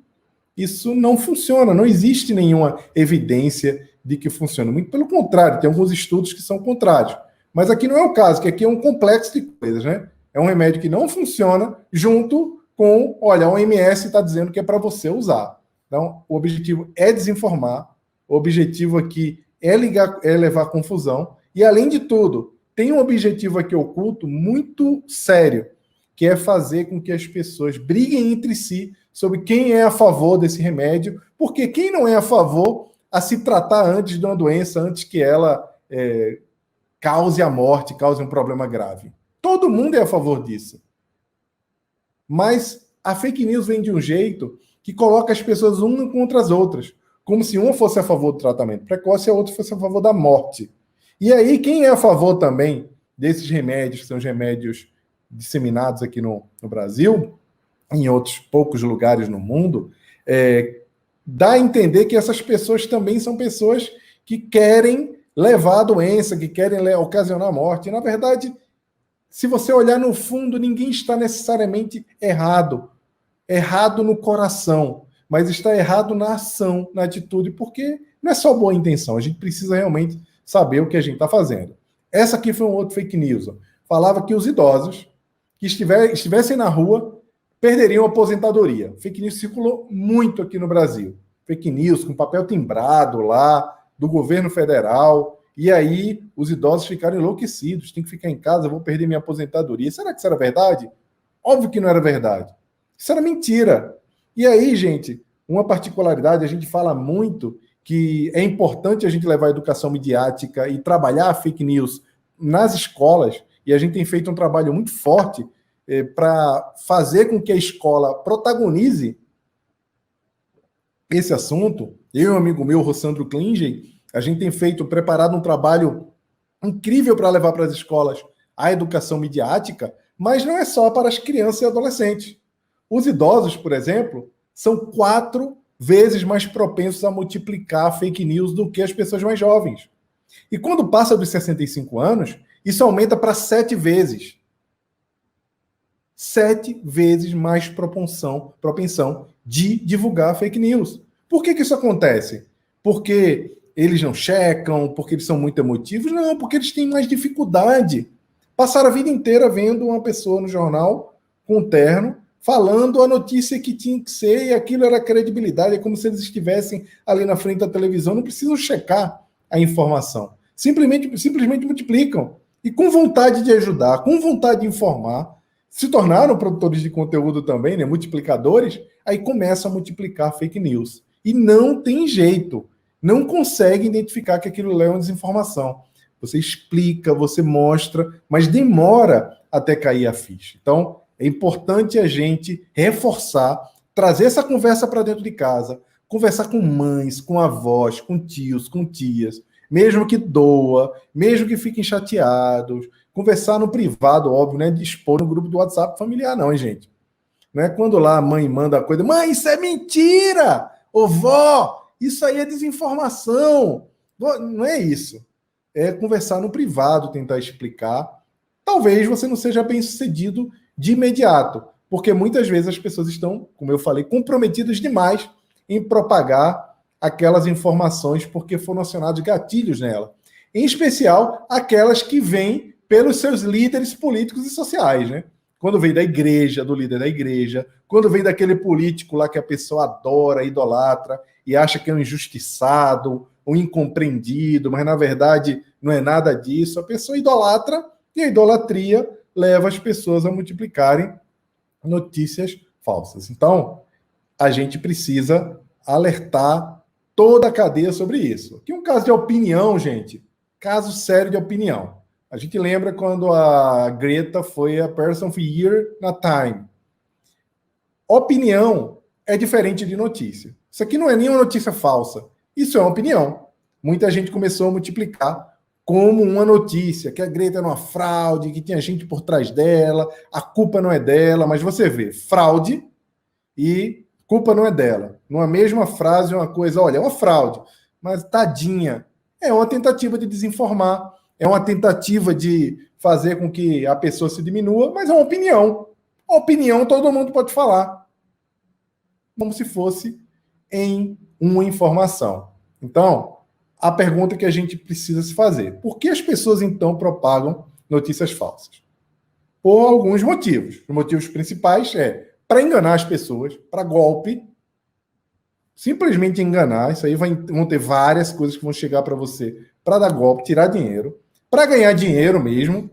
isso não funciona, não existe nenhuma evidência de que funciona. Muito pelo contrário, tem alguns estudos que são contrários. Mas aqui não é o caso, que aqui é um complexo de coisas, né? É um remédio que não funciona junto com, olha, a OMS está dizendo que é para você usar. Então, o objetivo é desinformar, o objetivo aqui é levar confusão, e, além de tudo, tem um objetivo aqui oculto muito sério, que é fazer com que as pessoas briguem entre si sobre quem é a favor desse remédio, porque quem não é a favor a se tratar antes de uma doença, antes que ela cause a morte, cause um problema grave. Todo mundo é a favor disso. Mas a fake news vem de um jeito que coloca as pessoas umas contra as outras, como se uma fosse a favor do tratamento precoce e a outra fosse a favor da morte. E aí, quem é a favor também desses remédios, que são os remédios disseminados aqui no Brasil, em outros poucos lugares no mundo, dá a entender que essas pessoas também são pessoas que querem levar a doença, que querem ocasionar a morte. E, na verdade, se você olhar no fundo, ninguém está necessariamente errado. Errado no coração, mas está errado na ação, na atitude, porque não é só boa intenção, a gente precisa realmente saber o que a gente está fazendo. Essa aqui foi um outro fake news. Falava que os idosos que estivessem na rua perderiam a aposentadoria. Fake news circulou muito aqui no Brasil. Fake news com papel timbrado lá, do governo federal, e aí os idosos ficaram enlouquecidos, tem que ficar em casa, vou perder minha aposentadoria. Será que isso era verdade? Óbvio que não era verdade. Isso era mentira. E aí, gente, uma particularidade, a gente fala muito que é importante a gente levar a educação midiática e trabalhar a fake news nas escolas, e a gente tem feito um trabalho muito forte para fazer com que a escola protagonize esse assunto. Eu e um amigo meu, Rossandro Klinger, a gente tem preparado um trabalho incrível para levar para as escolas a educação midiática, mas não é só para as crianças e adolescentes. Os idosos, por exemplo, são 4 vezes mais propensos a multiplicar fake news do que as pessoas mais jovens. E quando passa dos 65 anos, isso aumenta para 7 vezes. 7 vezes mais propensão de divulgar fake news. Por que isso acontece? Porque eles não checam, porque eles são muito emotivos? Não, porque eles têm mais dificuldade. Passaram a vida inteira vendo uma pessoa no jornal com um terno, falando a notícia que tinha que ser, e aquilo era credibilidade, é como se eles estivessem ali na frente da televisão, não precisam checar a informação. Simplesmente multiplicam. E com vontade de ajudar, com vontade de informar, se tornaram produtores de conteúdo também, né, multiplicadores, aí começam a multiplicar fake news. E não tem jeito, não consegue identificar que aquilo é uma desinformação. Você explica, você mostra, mas demora até cair a ficha. Então, é importante a gente reforçar, trazer essa conversa para dentro de casa, conversar com mães, com avós, com tios, com tias, mesmo que doa, mesmo que fiquem chateados, conversar no privado, óbvio, né? De expor no grupo do WhatsApp familiar, não, hein, gente? Não é quando lá a mãe manda a coisa, mãe, isso é mentira! Ô, vó, isso aí é desinformação. Não é isso. É conversar no privado, tentar explicar. Talvez você não seja bem sucedido de imediato, porque muitas vezes as pessoas estão, como eu falei, comprometidas demais em propagar aquelas informações porque foram acionados gatilhos nela. Em especial, aquelas que vêm pelos seus líderes políticos e sociais, né? Quando vem da igreja, do líder da igreja, quando vem daquele político lá que a pessoa adora, idolatra, e acha que é um injustiçado, um incompreendido, mas na verdade não é nada disso. A pessoa idolatra, e a idolatria leva as pessoas a multiplicarem notícias falsas. Então, a gente precisa alertar toda a cadeia sobre isso. Aqui um caso de opinião, gente, caso sério de opinião. A gente lembra quando a Greta foi a Person of the Year na Time. Opinião é diferente de notícia. Isso aqui não é nenhuma notícia falsa. Isso é uma opinião. Muita gente começou a multiplicar como uma notícia, que a Greta era uma fraude, que tinha gente por trás dela, a culpa não é dela, mas você vê fraude e culpa não é dela. Numa mesma frase, uma coisa, olha, é uma fraude, mas tadinha, é uma tentativa de desinformar, é uma tentativa de fazer com que a pessoa se diminua, mas é uma opinião. A opinião todo mundo pode falar, como se fosse em uma informação. Então, a pergunta que a gente precisa se fazer: por que as pessoas, então, propagam notícias falsas? Por alguns motivos. Os motivos principais é para enganar as pessoas, para golpe, simplesmente enganar. Isso aí vão ter várias coisas que vão chegar para você para dar golpe, tirar dinheiro, para ganhar dinheiro mesmo,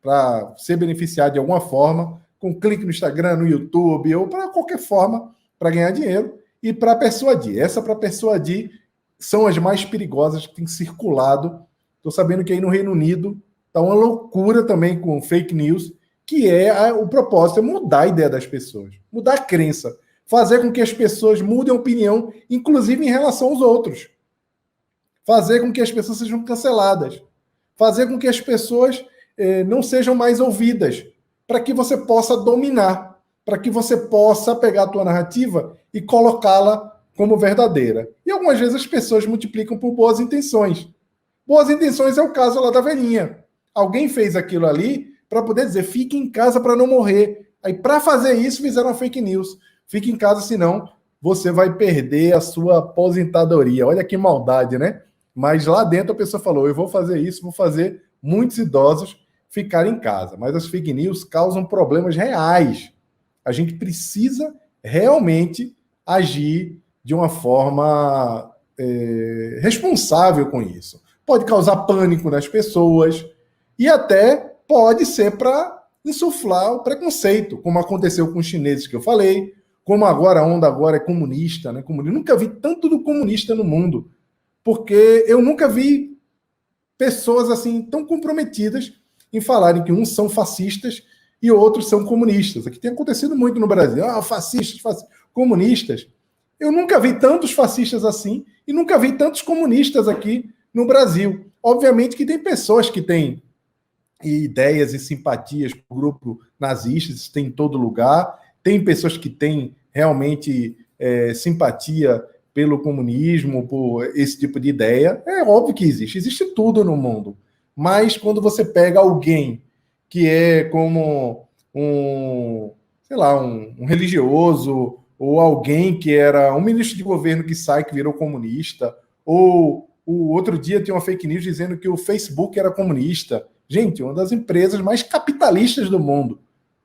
para ser beneficiado de alguma forma, com clique no Instagram, no YouTube, ou para qualquer forma, para ganhar dinheiro, e para persuadir. Essa para persuadir são as mais perigosas que têm circulado. Estou sabendo que aí no Reino Unido está uma loucura também com fake news, que o propósito é mudar a ideia das pessoas, mudar a crença, fazer com que as pessoas mudem a opinião, inclusive em relação aos outros. Fazer com que as pessoas sejam canceladas. Fazer com que as pessoas não sejam mais ouvidas. para que você possa dominar, para que você possa pegar a tua narrativa e colocá-la como verdadeira. E algumas vezes as pessoas multiplicam por boas intenções. Boas intenções é o caso lá da velhinha. Alguém fez aquilo ali para poder dizer, fique em casa para não morrer. Aí, para fazer isso, fizeram uma fake news. Fique em casa, senão você vai perder a sua aposentadoria. Olha que maldade, né? Mas lá dentro a pessoa falou, eu vou fazer isso, vou fazer muitos idosos ficarem em casa. Mas as fake news causam problemas reais. A gente precisa realmente agir de uma forma responsável com isso. Pode causar pânico nas pessoas e até pode ser para insuflar o preconceito, como aconteceu com os chineses que eu falei, como agora a onda agora é comunista, né? Eu nunca vi tanto do comunista no mundo, porque eu nunca vi pessoas assim tão comprometidas em falarem que uns são fascistas e outros são comunistas. Aqui tem acontecido muito no Brasil. Fascistas, comunistas. Eu nunca vi tantos fascistas assim e nunca vi tantos comunistas aqui no Brasil. Obviamente que tem pessoas que têm ideias e simpatias para o grupo nazista, isso tem em todo lugar. Tem pessoas que têm realmente simpatia pelo comunismo, por esse tipo de ideia. É óbvio que existe tudo no mundo. Mas quando você pega alguém que é como um religioso, ou alguém que era um ministro de governo que sai, que virou comunista, ou o outro dia tinha uma fake news dizendo que o Facebook era comunista. Gente, uma das empresas mais capitalistas do mundo.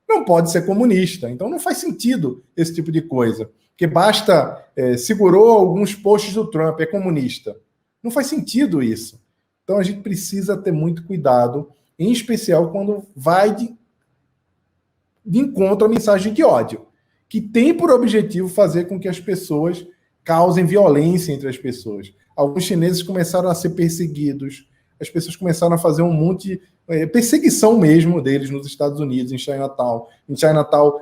Não pode ser comunista. Então não faz sentido esse tipo de coisa. Porque basta, segurou alguns posts do Trump, é comunista. Não faz sentido isso. Então a gente precisa ter muito cuidado, em especial quando vai de encontro à mensagem de ódio, que tem por objetivo fazer com que as pessoas causem violência entre as pessoas. Alguns chineses começaram a ser perseguidos, as pessoas começaram a fazer um monte de perseguição mesmo deles nos Estados Unidos, em Chinatown,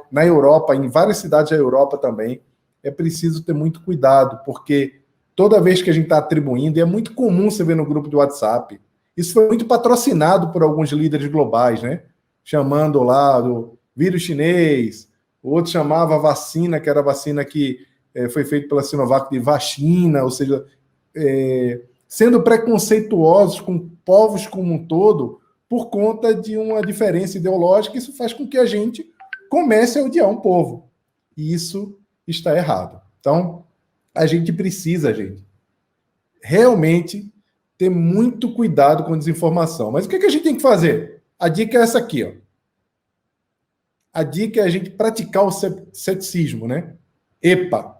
na Europa, em várias cidades da Europa também. É preciso ter muito cuidado, porque toda vez que a gente está atribuindo, e é muito comum você ver no grupo do WhatsApp, isso foi muito patrocinado por alguns líderes globais, né? Chamando lá do vírus chinês, o outro chamava a vacina, que era a vacina que foi feita pela Sinovac de vacina, ou seja, sendo preconceituosos com povos como um todo, por conta de uma diferença ideológica, isso faz com que a gente comece a odiar um povo. E isso está errado. Então, a gente precisa, realmente ter muito cuidado com desinformação. Mas o que a gente tem que fazer? A dica é essa aqui, ó. A dica é a gente praticar o ceticismo, né? EPA.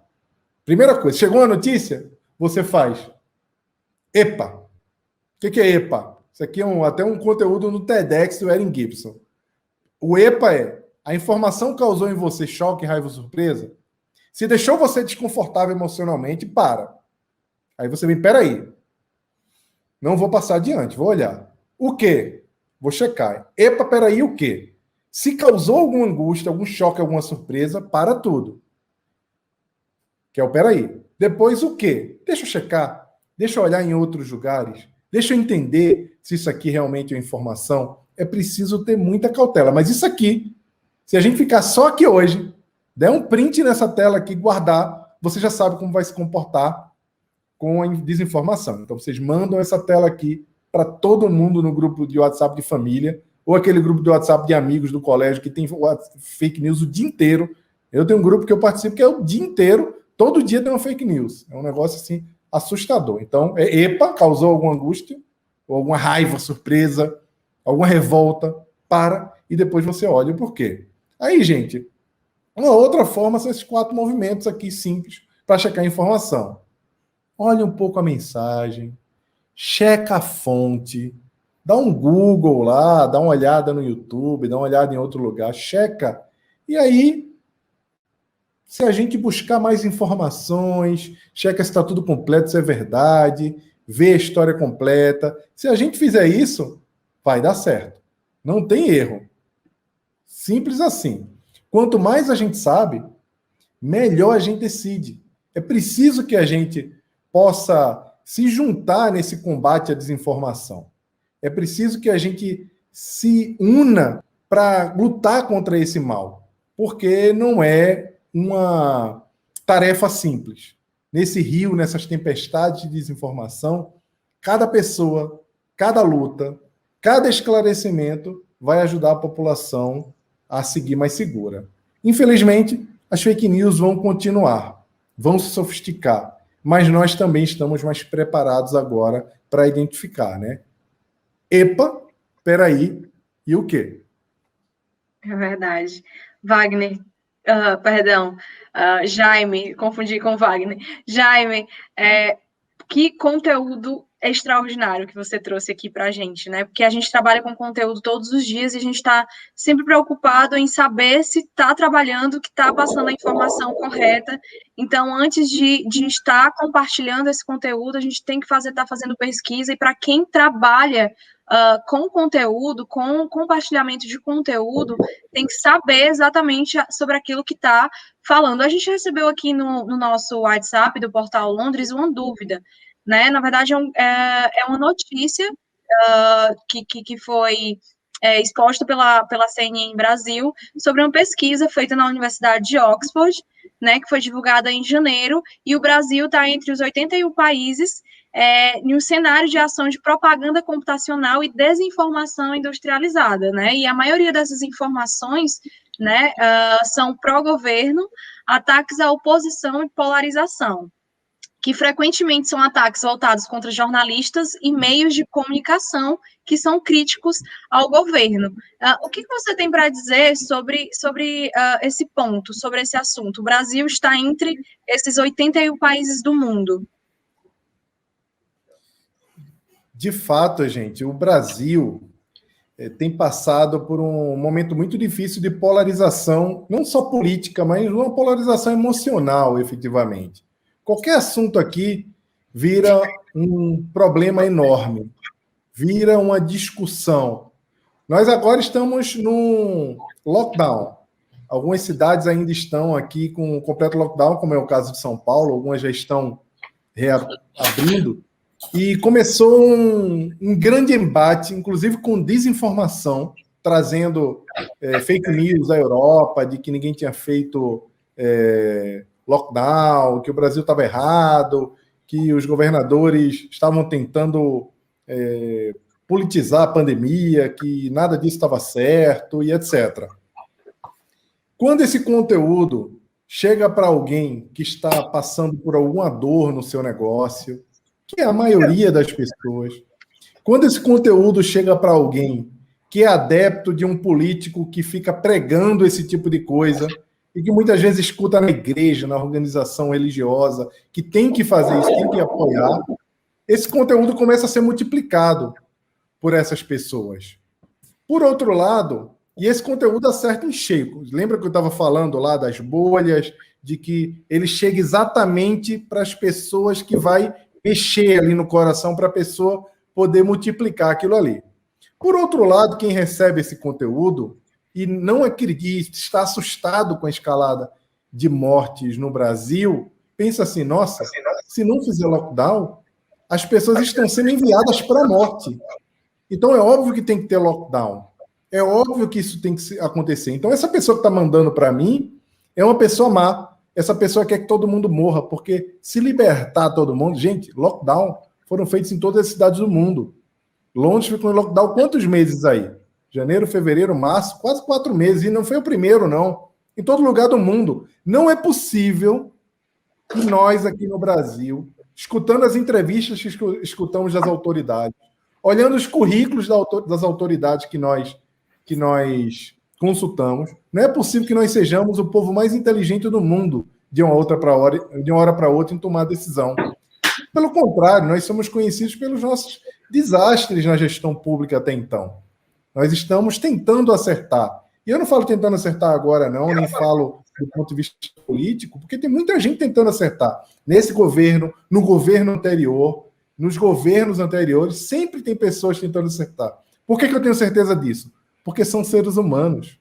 Primeira coisa, chegou uma notícia, você faz EPA. O que é EPA? Isso aqui é até um conteúdo no TEDx do Erin Gibson. O EPA é: a informação causou em você choque, raiva ou surpresa? Se deixou você desconfortável emocionalmente, para. Aí você vem, peraí. Não vou passar adiante, vou olhar. O quê? Vou checar. Epa, peraí, o quê? Se causou alguma angústia, algum choque, alguma surpresa, para tudo. Que é o peraí. Depois o quê? Deixa eu checar. Deixa eu olhar em outros lugares. Deixa eu entender se isso aqui realmente é informação. É preciso ter muita cautela. Mas isso aqui, se a gente ficar só aqui hoje, der um print nessa tela aqui, guardar, você já sabe como vai se comportar com a desinformação. Então, vocês mandam essa tela aqui para todo mundo no grupo de WhatsApp de família, ou aquele grupo de WhatsApp de amigos do colégio que tem fake news o dia inteiro. Eu tenho um grupo que eu participo que é o dia inteiro, todo dia tem uma fake news. É um negócio assim assustador. Então, EPA, causou alguma angústia, ou alguma raiva, surpresa, alguma revolta, para, e depois você olha o porquê. Aí, gente, uma outra forma são esses 4 movimentos aqui simples para checar a informação. Olha um pouco a mensagem, checa a fonte, dá um Google lá, dá uma olhada no YouTube, dá uma olhada em outro lugar, checa. E aí, se a gente buscar mais informações, checa se está tudo completo, se é verdade, vê a história completa. Se a gente fizer isso, vai dar certo. Não tem erro. Simples assim. Quanto mais a gente sabe, melhor a gente decide. É preciso que a gente possa se juntar nesse combate à desinformação. É preciso que a gente se una para lutar contra esse mal, porque não é uma tarefa simples. Nesse rio, nessas tempestades de desinformação, cada pessoa, cada luta, cada esclarecimento vai ajudar a população a seguir mais segura. Infelizmente, as fake news vão continuar, vão se sofisticar, mas nós também estamos mais preparados agora para identificar, né? Epa, peraí, e o quê? É verdade. Wagner, perdão, Jaime, confundi com Wagner. Jaime, que conteúdo extraordinário que você trouxe aqui para a gente, né? Porque a gente trabalha com conteúdo todos os dias e a gente está sempre preocupado em saber se está trabalhando, que está passando a informação correta. Então, antes de estar compartilhando esse conteúdo, a gente tem que estar fazendo pesquisa, e para quem trabalha com conteúdo, com compartilhamento de conteúdo, tem que saber exatamente sobre aquilo que está falando. A gente recebeu aqui no nosso WhatsApp do Portal Londres uma dúvida, né? Na verdade, é uma notícia que foi exposta pela CNN Brasil sobre uma pesquisa feita na Universidade de Oxford, né, que foi divulgada em janeiro, e o Brasil está entre os 81 países em um cenário de ação de propaganda computacional e desinformação industrializada, né? E a maioria dessas informações, né, são pró-governo, ataques à oposição e polarização, que frequentemente são ataques voltados contra jornalistas e meios de comunicação que são críticos ao governo. O que você tem para dizer sobre esse ponto, sobre esse assunto? O Brasil está entre esses 81 países do mundo. De fato, gente, o Brasil tem passado por um momento muito difícil de polarização, não só política, mas uma polarização emocional, efetivamente. Qualquer assunto aqui vira um problema enorme, vira uma discussão. Nós agora estamos num lockdown. Algumas cidades ainda estão aqui com um completo lockdown, como é o caso de São Paulo, algumas já estão reabrindo. E começou um grande embate, inclusive com desinformação, trazendo fake news da Europa, de que ninguém tinha feito lockdown, que o Brasil estava errado, que os governadores estavam tentando politizar a pandemia, que nada disso estava certo, e etc. Quando esse conteúdo chega para alguém que está passando por alguma dor no seu negócio, que é a maioria das pessoas, quando esse conteúdo chega para alguém que é adepto de um político que fica pregando esse tipo de coisa, e que muitas vezes escuta na igreja, na organização religiosa, que tem que fazer isso, tem que apoiar, esse conteúdo começa a ser multiplicado por essas pessoas. Por outro lado, e esse conteúdo acerta em cheio. Lembra que eu estava falando lá das bolhas, de que ele chega exatamente para as pessoas que vai mexer ali no coração para a pessoa poder multiplicar aquilo ali. Por outro lado, quem recebe esse conteúdo e não acredita, está assustado com a escalada de mortes no Brasil, pensa assim, nossa, se não fizer lockdown, as pessoas estão sendo enviadas para a morte. Então é óbvio que tem que ter lockdown. É óbvio que isso tem que acontecer. Então essa pessoa que está mandando para mim é uma pessoa má. Essa pessoa quer que todo mundo morra, porque se libertar todo mundo... Gente, lockdown foram feitos em todas as cidades do mundo. Londres ficou em lockdown quantos meses aí? Janeiro, fevereiro, março, quase 4 meses. E não foi o primeiro, não. Em todo lugar do mundo. Não é possível que nós aqui no Brasil, escutando as entrevistas que escutamos das autoridades, olhando os currículos das autoridades que nós consultamos, não é possível que nós sejamos o povo mais inteligente do mundo de uma hora para outra em tomar decisão. Pelo contrário, nós somos conhecidos pelos nossos desastres na gestão pública até então. Nós estamos tentando acertar. E eu não falo tentando acertar agora, não, nem falo do ponto de vista político, porque tem muita gente tentando acertar. Nesse governo, no governo anterior, nos governos anteriores, sempre tem pessoas tentando acertar. Por que eu tenho certeza disso? Porque são seres humanos.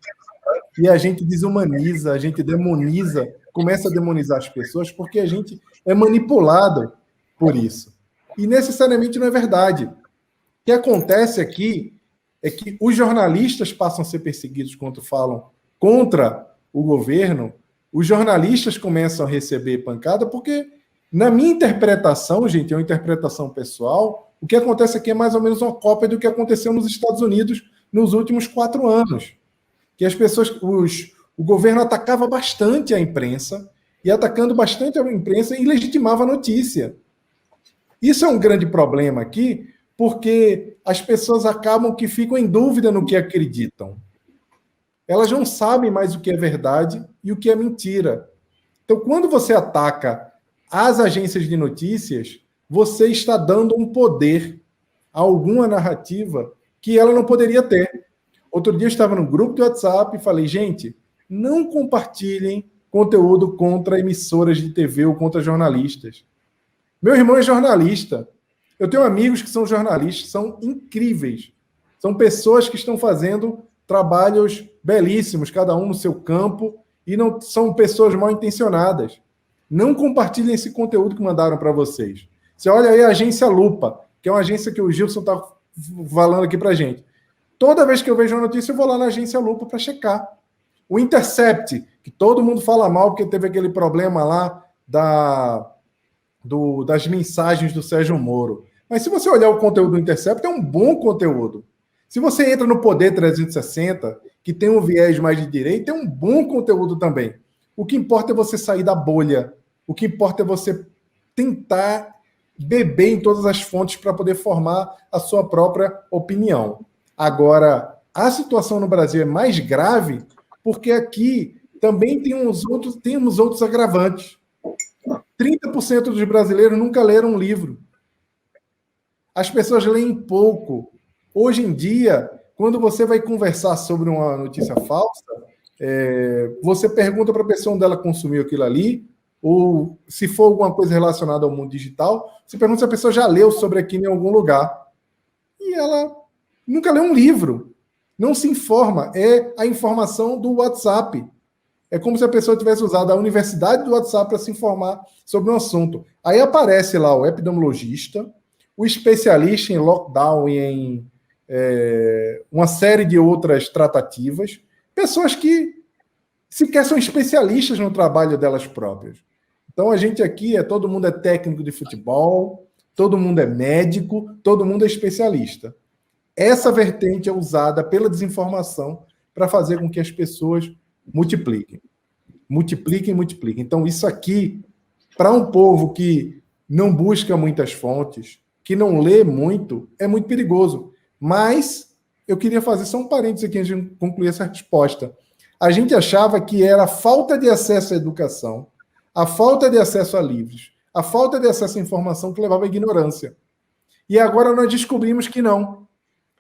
E a gente desumaniza, a gente demoniza, começa a demonizar as pessoas porque a gente é manipulado por isso. E necessariamente não é verdade. O que acontece aqui é que os jornalistas passam a ser perseguidos quando falam contra o governo, os jornalistas começam a receber pancada, porque, na minha interpretação, gente, é uma interpretação pessoal, o que acontece aqui é mais ou menos uma cópia do que aconteceu nos Estados Unidos nos últimos 4 anos. Que as pessoas, o governo atacava bastante a imprensa, e atacando bastante a imprensa, e legitimava a notícia. Isso é um grande problema aqui, porque as pessoas acabam que ficam em dúvida no que acreditam. Elas não sabem mais o que é verdade e o que é mentira. Então, quando você ataca as agências de notícias, você está dando um poder a alguma narrativa que ela não poderia ter. Outro dia eu estava no grupo do WhatsApp e falei, gente, não compartilhem conteúdo contra emissoras de TV ou contra jornalistas. Meu irmão é jornalista. Eu tenho amigos que são jornalistas, são incríveis. São pessoas que estão fazendo trabalhos belíssimos, cada um no seu campo, e não são pessoas mal intencionadas. Não compartilhem esse conteúdo que mandaram para vocês. Você olha aí a agência Lupa, que é uma agência que o Gilson está falando aqui para gente. Toda vez que eu vejo uma notícia, eu vou lá na agência Lupa para checar. O Intercept, que todo mundo fala mal, porque teve aquele problema lá das mensagens do Sérgio Moro. Mas se você olhar o conteúdo do Intercept, é um bom conteúdo. Se você entra no Poder 360, que tem um viés mais de direita, é um bom conteúdo também. O que importa é você sair da bolha. O que importa é você tentar beber em todas as fontes para poder formar a sua própria opinião. Agora, a situação no Brasil é mais grave porque aqui também temos outros agravantes. 30% dos brasileiros nunca leram um livro. As pessoas leem pouco. Hoje em dia, quando você vai conversar sobre uma notícia falsa, você pergunta para a pessoa onde ela consumiu aquilo ali, ou se for alguma coisa relacionada ao mundo digital, você pergunta se a pessoa já leu sobre aquilo em algum lugar. E ela nunca leu um livro. Não se informa. É a informação do WhatsApp. É como se a pessoa tivesse usado a universidade do WhatsApp para se informar sobre um assunto. Aí aparece lá o epidemiologista, o especialista em lockdown e em uma série de outras tratativas, pessoas que sequer são especialistas no trabalho delas próprias. Então, a gente aqui, todo mundo é técnico de futebol, todo mundo é médico, todo mundo é especialista. Essa vertente é usada pela desinformação para fazer com que as pessoas multipliquem. Multipliquem. Então, isso aqui, para um povo que não busca muitas fontes, que não lê muito, é muito perigoso. Mas eu queria fazer só um parênteses aqui antes de concluir essa resposta. A gente achava que era a falta de acesso à educação, a falta de acesso a livros, a falta de acesso à informação que levava à ignorância. E agora nós descobrimos que não.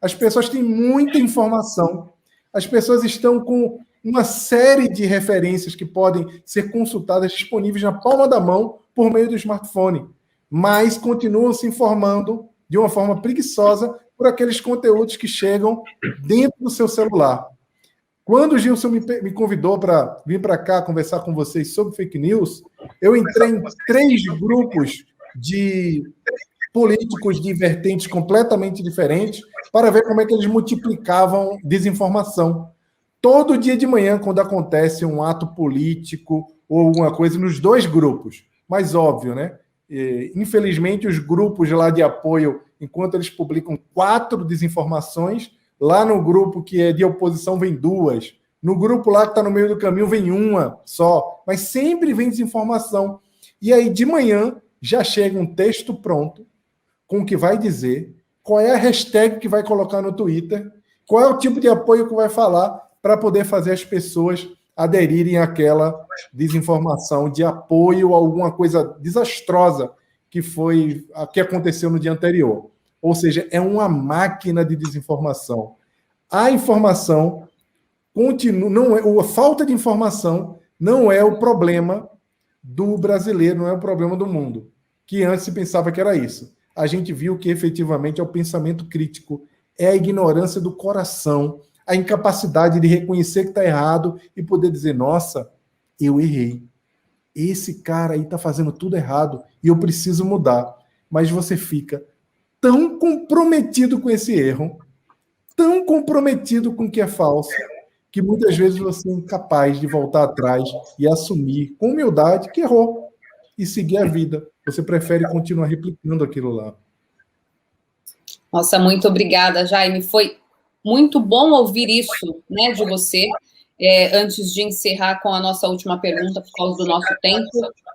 As pessoas têm muita informação, as pessoas estão com uma série de referências que podem ser consultadas, disponíveis na palma da mão por meio do smartphone, mas continuam se informando de uma forma preguiçosa por aqueles conteúdos que chegam dentro do seu celular. Quando o Gilson me convidou para vir para cá conversar com vocês sobre fake news, eu entrei em 3 grupos de políticos de vertentes completamente diferentes para ver como é que eles multiplicavam desinformação. Todo dia de manhã, quando acontece um ato político ou alguma coisa, nos 2 grupos, mais óbvio, né? Infelizmente, os grupos lá de apoio, enquanto eles publicam 4 desinformações, lá no grupo que é de oposição vem 2, no grupo lá que está no meio do caminho vem 1 só, mas sempre vem desinformação. E aí, de manhã, já chega um texto pronto, com o que vai dizer, qual é a hashtag que vai colocar no Twitter, qual é o tipo de apoio que vai falar para poder fazer as pessoas aderirem àquela desinformação de apoio a alguma coisa desastrosa que aconteceu no dia anterior. Ou seja, é uma máquina de desinformação. A informação continua, a falta de informação não é o problema do brasileiro, não é o problema do mundo, que antes se pensava que era isso. A gente viu que efetivamente é o pensamento crítico, é a ignorância do coração, a incapacidade de reconhecer que está errado e poder dizer, nossa, eu errei. Esse cara aí está fazendo tudo errado e eu preciso mudar. Mas você fica tão comprometido com esse erro tão comprometido com o que é falso, que muitas vezes você é incapaz de voltar atrás e assumir com humildade que errou e seguir a vida. Você prefere continuar replicando aquilo lá. Nossa, muito obrigada, Jaime. Foi muito bom ouvir isso, né, de você. Antes de encerrar com a nossa última pergunta, por causa do nosso tempo,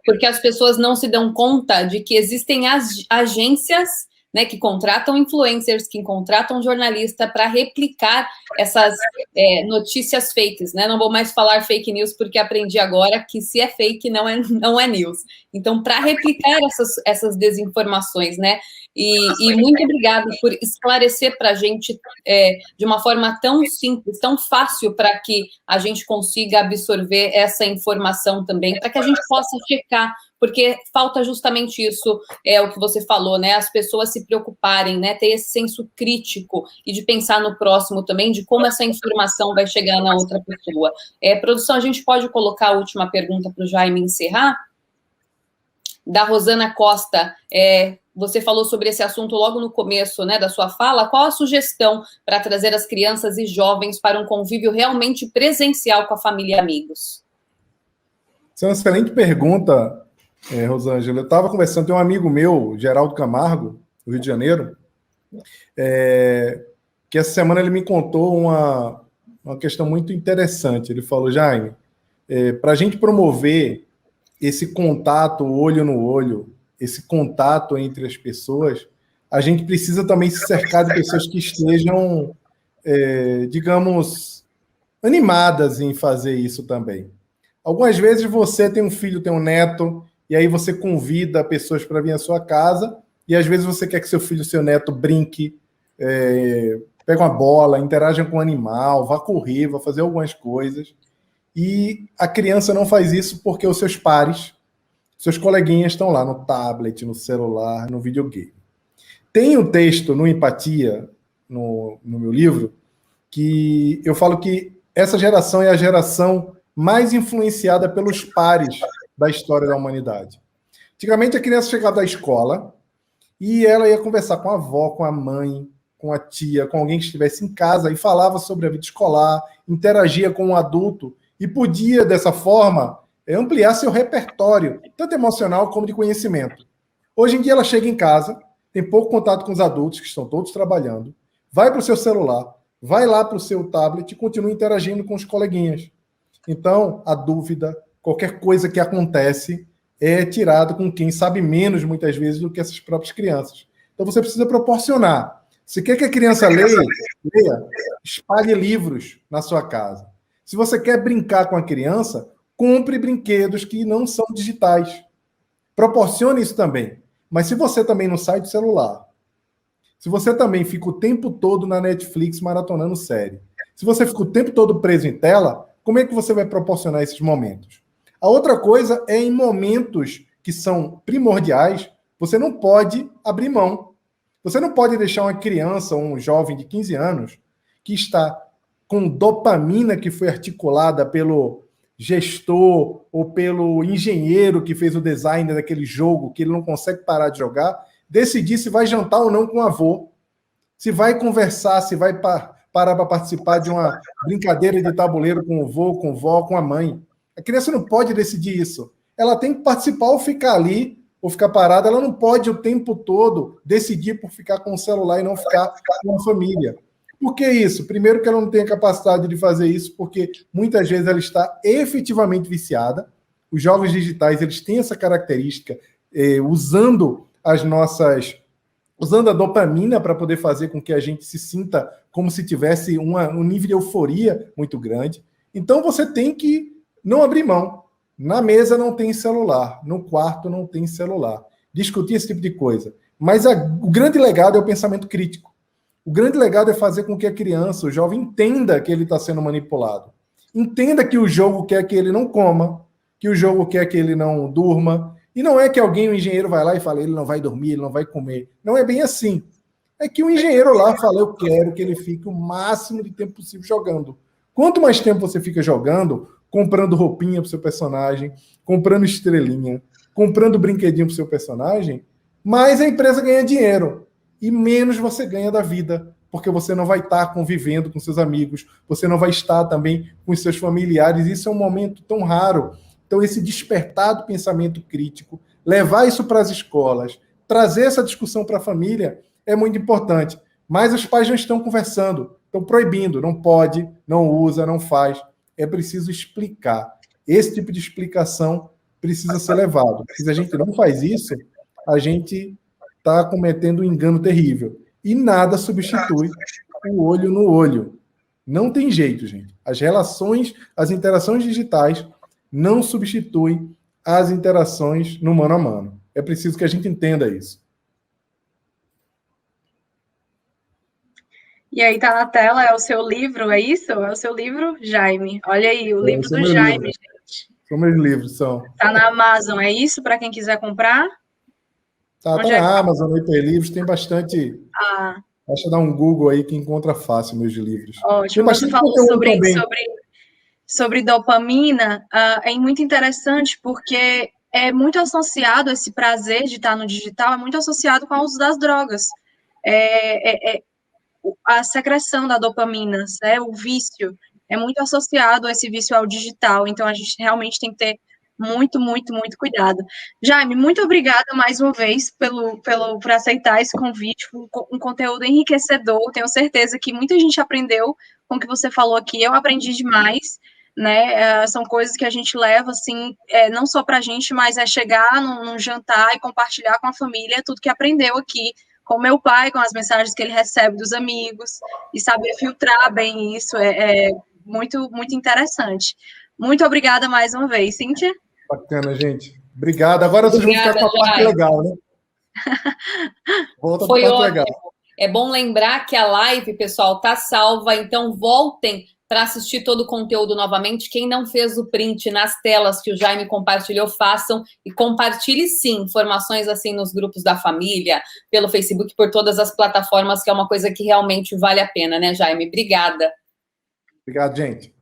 porque as pessoas não se dão conta de que existem agências, né, que contratam influencers, que contratam jornalistas para replicar essas notícias fakes, né? Não vou mais falar fake news, porque aprendi agora que se é fake, não é news. Então, para replicar essas desinformações, né? E muito obrigada por esclarecer para a gente de uma forma tão simples, tão fácil, para que a gente consiga absorver essa informação também, para que a gente possa checar, porque falta justamente isso, o que você falou, né? As pessoas se preocuparem, né? Ter esse senso crítico e de pensar no próximo também, de como essa informação vai chegar na outra pessoa. Produção, a gente pode colocar a última pergunta para o Jaime encerrar? Da Rosana Costa, você falou sobre esse assunto logo no começo, né, da sua fala. Qual a sugestão para trazer as crianças e jovens para um convívio realmente presencial com a família e amigos? Essa é uma excelente pergunta, Rosângela. Eu estava conversando, tem um amigo meu, Geraldo Camargo, do Rio de Janeiro, que essa semana ele me contou uma questão muito interessante. Ele falou, Jaime, para a gente promover esse contato olho no olho, esse contato entre as pessoas, a gente precisa também se cercar de pessoas que estejam, digamos, animadas em fazer isso também. Algumas vezes você tem um filho, tem um neto, e aí você convida pessoas para vir à sua casa, e às vezes você quer que seu filho, seu neto brinque, pegue uma bola, interaja com um animal, vá correr, vá fazer algumas coisas. E a criança não faz isso porque os seus pares, seus coleguinhas estão lá no tablet, no celular, no videogame. Tem um texto no Empatia, no meu livro, que eu falo que essa geração é a geração mais influenciada pelos pares da história da humanidade. Antigamente, a criança chegava da escola e ela ia conversar com a avó, com a mãe, com a tia, com alguém que estivesse em casa e falava sobre a vida escolar, interagia com um adulto e podia, dessa forma, ampliar seu repertório, tanto emocional como de conhecimento. Hoje em dia, ela chega em casa, tem pouco contato com os adultos, que estão todos trabalhando, vai para o seu celular, vai lá para o seu tablet e continua interagindo com os coleguinhas. Então, a dúvida, qualquer coisa que acontece, é tirado com quem sabe menos, muitas vezes, do que essas próprias crianças. Então, você precisa proporcionar. Se quer que a criança leia, espalhe livros na sua casa. Se você quer brincar com a criança, compre brinquedos que não são digitais. Proporcione isso também. Mas se você também não sai do celular, se você também fica o tempo todo na Netflix maratonando série, se você fica o tempo todo preso em tela, como é que você vai proporcionar esses momentos? A outra coisa é em momentos que são primordiais, você não pode abrir mão. Você não pode deixar uma criança ou um jovem de 15 anos que está com dopamina que foi articulada pelo gestor ou pelo engenheiro que fez o design daquele jogo que ele não consegue parar de jogar, decidir se vai jantar ou não com o avô, se vai conversar, se vai parar para participar de uma brincadeira de tabuleiro com o avô, com a vó, com a mãe. A criança não pode decidir isso. Ela tem que participar ou ficar ali, ou ficar parada. Ela não pode o tempo todo decidir por ficar com o celular e não ficar com a família. Por que isso? Primeiro que ela não tem a capacidade de fazer isso, porque muitas vezes ela está efetivamente viciada. Os jogos digitais, eles têm essa característica, usando a dopamina para poder fazer com que a gente se sinta como se tivesse um nível de euforia muito grande. Então você tem que não abrir mão. Na mesa não tem celular, no quarto não tem celular. Discutir esse tipo de coisa. Mas o grande legado é o pensamento crítico. O grande legado é fazer com que a criança, o jovem, entenda que ele está sendo manipulado. Entenda que o jogo quer que ele não coma, que o jogo quer que ele não durma. E não é que alguém, um engenheiro, vai lá e fala, ele não vai dormir, ele não vai comer. Não é bem assim. É que o engenheiro lá fala, eu quero que ele fique o máximo de tempo possível jogando. Quanto mais tempo você fica jogando, comprando roupinha para o seu personagem, comprando estrelinha, comprando brinquedinho para o seu personagem, mais a empresa ganha dinheiro. E menos você ganha da vida, porque você não vai estar convivendo com seus amigos, você não vai estar também com os seus familiares. Isso é um momento tão raro. Então, esse despertar do pensamento crítico, levar isso para as escolas, trazer essa discussão para a família é muito importante. Mas os pais não estão conversando, estão proibindo, não pode, não usa, não faz. É preciso explicar. Esse tipo de explicação precisa ser levado. Se a gente não faz isso, a gente está cometendo um engano terrível. E nada substitui o olho no olho. Não tem jeito, gente. As relações, as interações digitais não substituem as interações no mano a mano. É preciso que a gente entenda isso. E aí tá na tela, é o seu livro, é isso? É o seu livro, Jaime. Olha aí, o livro do Jaime, gente. São meus livros, são. Tá na Amazon, é isso? Para quem quiser comprar? Tá na Amazon, no Hiperlivros, tem bastante. Basta dar um Google aí que encontra fácil meus livros. Ótimo. Você falou sobre dopamina, é muito interessante porque é muito associado, esse prazer de estar no digital, é muito associado com o uso das drogas. A secreção da dopamina, né, o vício, é muito associado a esse vício ao digital, então a gente realmente tem que ter muito, muito, muito cuidado. Jaime, muito obrigada mais uma vez por aceitar esse convite, um conteúdo enriquecedor, tenho certeza que muita gente aprendeu com o que você falou aqui, eu aprendi demais, né, são coisas que a gente leva, assim, não só para a gente, mas é chegar num jantar e compartilhar com a família tudo que aprendeu aqui, com meu pai, com as mensagens que ele recebe dos amigos, e saber filtrar bem isso é muito, muito interessante. Muito obrigada mais uma vez, Cíntia. Bacana, gente. Obrigado. Agora vocês vão ficar com a parte legal, né? Volta para a parte legal. É bom lembrar que a live, pessoal, está salva, então voltem para assistir todo o conteúdo novamente. Quem não fez o print nas telas que o Jaime compartilhou, façam. E compartilhe, sim, informações assim nos grupos da família, pelo Facebook, por todas as plataformas, que é uma coisa que realmente vale a pena, né, Jaime? Obrigada. Obrigado, gente.